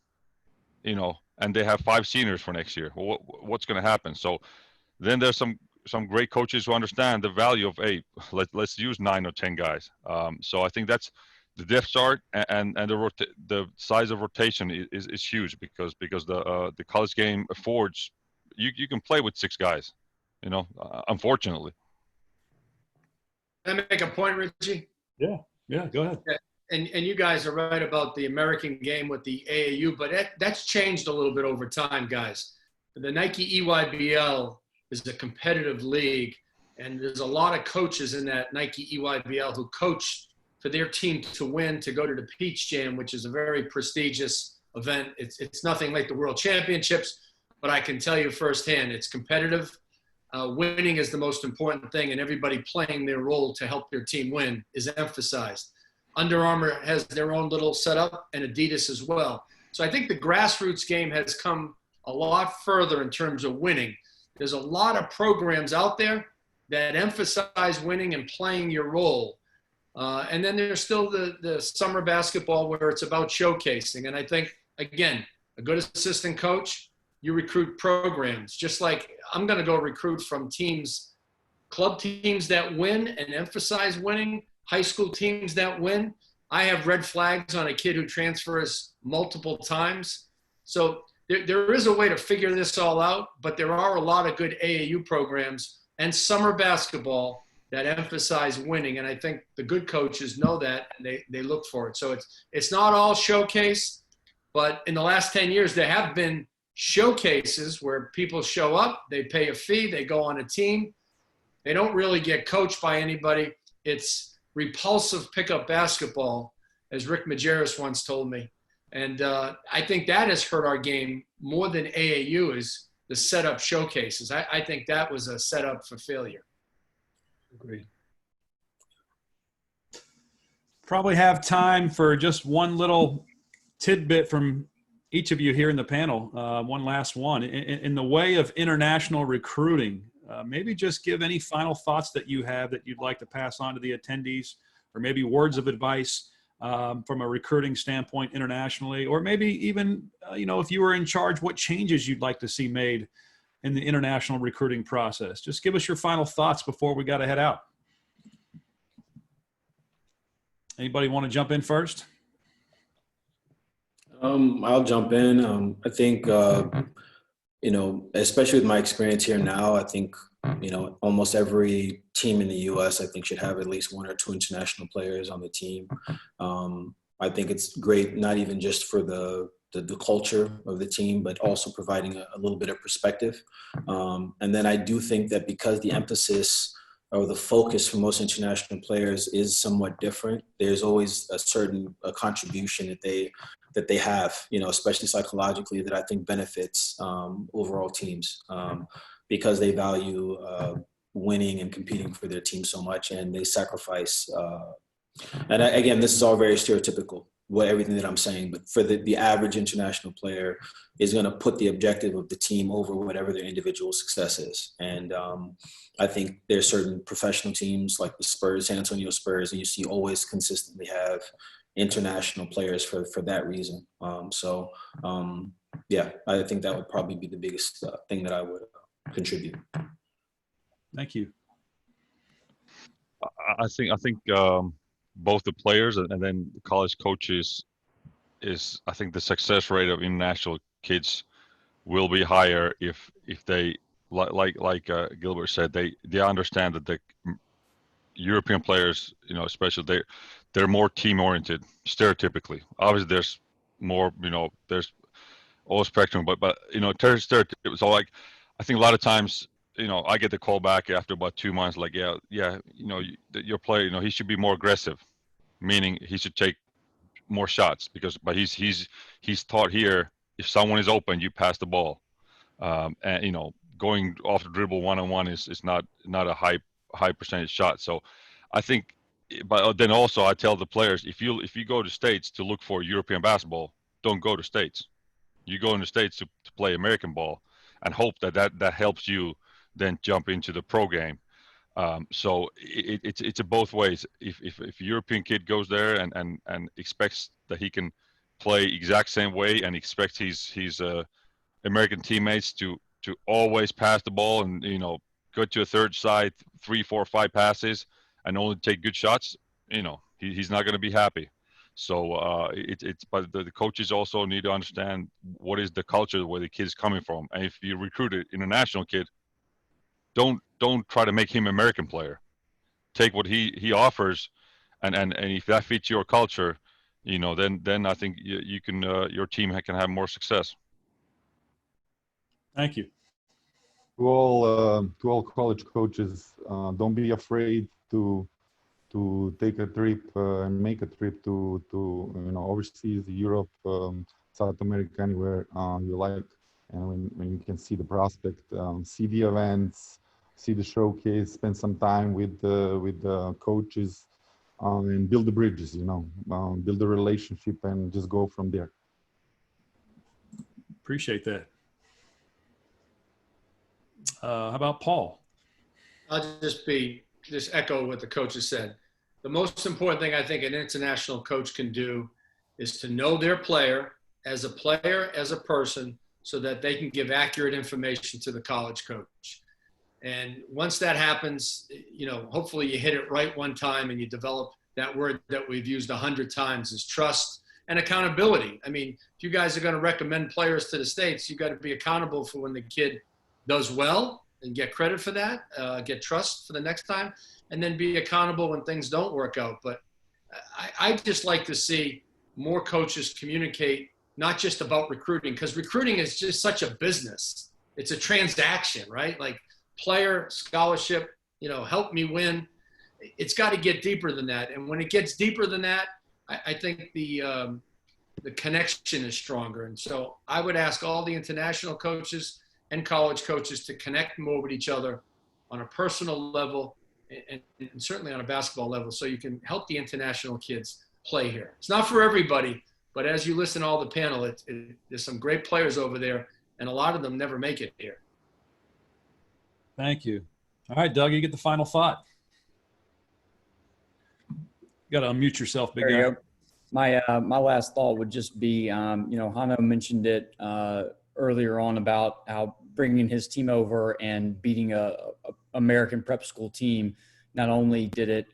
and they have 5 seniors for next year. Well, what's going to happen? So then there's some great coaches who understand the value of, hey, let's use 9 or 10 guys. So I think that's the depth chart and the size of rotation is huge because the college game affords you can play with 6 guys, unfortunately. Can I make a point, Richie? Yeah, go ahead. And you guys are right about the American game with the AAU, but that's changed a little bit over time, guys. The Nike EYBL is a competitive league, and there's a lot of coaches in that Nike EYBL who coach for their team to win, to go to the Peach Jam, which is a very prestigious event. It's nothing like the World Championships, but I can tell you firsthand, it's competitive. Winning is the most important thing, and everybody playing their role to help their team win is emphasized. Under Armour has their own little setup, and Adidas as well. So I think the grassroots game has come a lot further in terms of winning. There's a lot of programs out there that emphasize winning and playing your role. And then there's still the summer basketball where it's about showcasing. And I think, again, a good assistant coach, you recruit programs. Just like I'm going to go recruit from teams, club teams that win and emphasize winning, high school teams that win. I have red flags on a kid who transfers multiple times. So there is a way to figure this all out, but there are a lot of good AAU programs and summer basketball that emphasize winning. And I think the good coaches know that, and they look for it. So it's not all showcase, but in the last 10 years, there have been showcases where people show up, they pay a fee, they go on a team. They don't really get coached by anybody. It's repulsive pickup basketball, as Rick Majerus once told me. And I think that has hurt our game more than AAU is the setup showcases. I think that was a setup for failure. Agreed. Probably have time for just one little tidbit from each of you here in the panel. One last one. In the way of international recruiting, maybe just give any final thoughts that you have that you'd like to pass on to the attendees, or maybe words of advice from a recruiting standpoint internationally, or maybe even, if you were in charge, what changes you'd like to see made in the international recruiting process. Just give us your final thoughts before we got to head out. Anybody want to jump in first? I'll jump in. I think, especially with my experience here now, I think, almost every team in the U.S., I think, should have at least 1 or 2 international players on the team. I think it's great, not even just for the culture of the team, but also providing a little bit of perspective. And then I do think that because the emphasis or the focus for most international players is somewhat different, there's always a certain contribution that they have, especially psychologically, that I think benefits overall teams because they value winning and competing for their team so much, and they sacrifice. Again, this is all very stereotypical, everything that I'm saying, but for the average international player is going to put the objective of the team over whatever their individual success is. And I think there's certain professional teams like the Spurs, San Antonio Spurs, and you see always consistently have international players for that reason. Yeah, I think that would probably be the biggest thing that I would contribute. Thank you. I think both the players and then the college coaches I think the success rate of international kids will be higher if they like Gilbert said, they understand that the European players, especially they're more team oriented stereotypically. Obviously there's more, there's all spectrum, but stereotypes. So like I think a lot of times, I get the call back after about 2 months, like, yeah, your player, he should be more aggressive, meaning he should take more shots but he's taught here, if someone is open, you pass the ball. And, going off the dribble one-on-one is not a high percentage shot. So I think, but then also I tell the players, if you go to States to look for European basketball, don't go to States. You go in the States to play American ball and hope that helps you then jump into the pro game. So it's a both ways. If a European kid goes there and expects that he can play exact same way and expects his American teammates to always pass the ball and go to a third side 3, 4, 5 passes and only take good shots, he's not going to be happy. So but the coaches also need to understand what is the culture where the kid is coming from. And if you recruit an international kid, don't try to make him an American player. Take what he offers, and if that fits your culture, then I think you can your team can have more success. Thank you. To all college coaches, don't be afraid to take a trip and make a trip to overseas, Europe, South America, anywhere you like. And when you can see the prospect, see the events, see the showcase, spend some time with the coaches, and build the bridges. Build the relationship, and just go from there. Appreciate that. How about Paul? I'll just echo what the coaches said. The most important thing I think an international coach can do is to know their player, as a person, so that they can give accurate information to the college coach. And once that happens, hopefully you hit it right one time and you develop that word that we've used 100 times, is trust and accountability. I mean, if you guys are going to recommend players to the States, you got to be accountable for when the kid does well and get credit for that, get trust for the next time, and then be accountable when things don't work out. But I just like to see more coaches communicate, not just about recruiting, because recruiting is just such a business. It's a transaction, right? Like player, scholarship, help me win. It's got to get deeper than that. And when it gets deeper than that, I think the connection is stronger. And so I would ask all the international coaches and college coaches to connect more with each other on a personal level and certainly on a basketball level, so you can help the international kids play here. It's not for everybody, but as you listen to all the panel, there's some great players over there, and a lot of them never make it here. Thank you. All right, Doug, you get the final thought. You got to unmute yourself, big guy. My last thought would just be, Hano mentioned it earlier on about how bringing his team over and beating a American prep school team. Not only did it,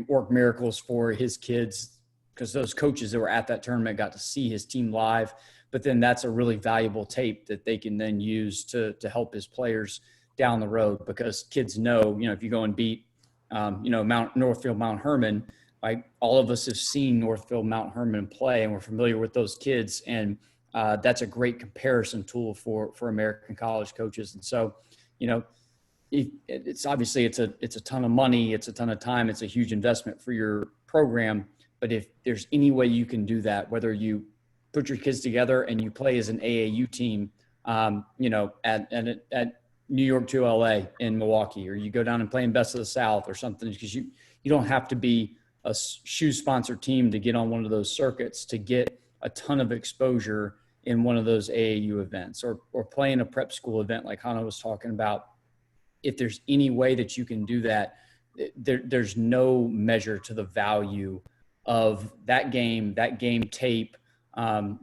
work miracles for his kids, because those coaches that were at that tournament got to see his team live, but then that's a really valuable tape that they can then use to help his players down the road, because kids know, if you go and beat, Northfield Mount Herman, like all of us have seen Northfield Mount Herman play, and we're familiar with those kids. And that's a great comparison tool for American college coaches. And so, it's obviously it's a ton of money, it's a ton of time, it's a huge investment for your program. But if there's any way you can do that, whether you put your kids together and you play as an AAU team, at New York to LA in Milwaukee, or you go down and play in Best of the South or something, because you don't have to be a shoe sponsor team to get on one of those circuits to get a ton of exposure in one of those AAU events, or playing a prep school event like Hannah was talking about. If there's any way that you can do that, there's no measure to the value of that game tape,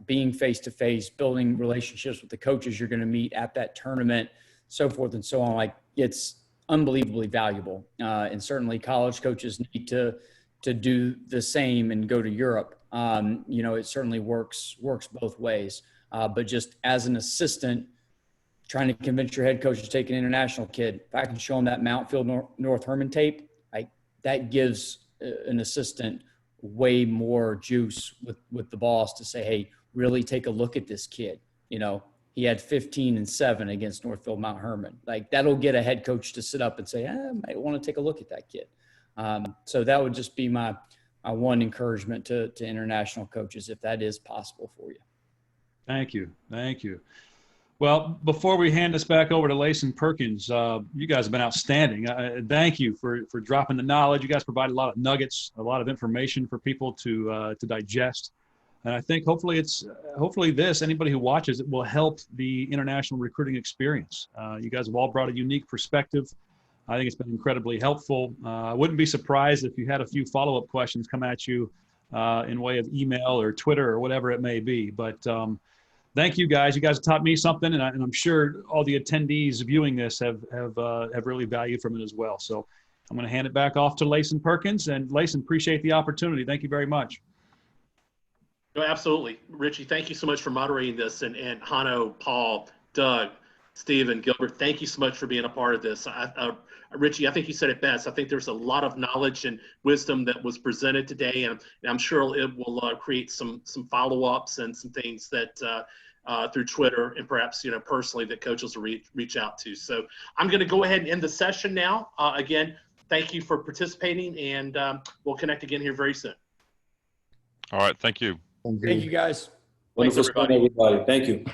being face-to-face, building relationships with the coaches you're going to meet at that tournament, so forth and so on. Like, it's unbelievably valuable. And certainly college coaches need to do the same and go to Europe. It certainly works both ways. But just as an assistant, trying to convince your head coach to take an international kid, if I can show him that Mountfield North Herman tape, that gives an assistant way more juice with the boss to say, hey, really take a look at this kid. He had 15 and 7 against Northfield Mount Herman. Like, that'll get a head coach to sit up and say, I might want to take a look at that kid. So that would just be my one encouragement to international coaches, if that is possible for you. Thank you. Well, before we hand this back over to Layson Perkins, you guys have been outstanding. Thank you for dropping the knowledge. You guys provide a lot of nuggets, a lot of information for people to digest. And I think hopefully anybody who watches it will help the international recruiting experience. You guys have all brought a unique perspective. I think it's been incredibly helpful. I wouldn't be surprised if you had a few follow-up questions come at you in way of email or Twitter or whatever it may be. But thank you guys. You guys have taught me something, and I'm sure all the attendees viewing this have really valued from it as well. So I'm going to hand it back off to Layson Perkins. And Layson, appreciate the opportunity. Thank you very much. No, absolutely. Richie, thank you so much for moderating this. And Hano, Paul, Doug, Stephen, Gilbert, thank you so much for being a part of this. Richie, I think you said it best. I think there's a lot of knowledge and wisdom that was presented today, and I'm sure it will create some follow-ups and some things that through Twitter and perhaps personally that coaches will reach out to. So I'm going to go ahead and end the session now. Again, thank you for participating, and we'll connect again here very soon. All right. Thank you. Thank you, guys. Wonderful Thanks, everybody. everybody. Thank you.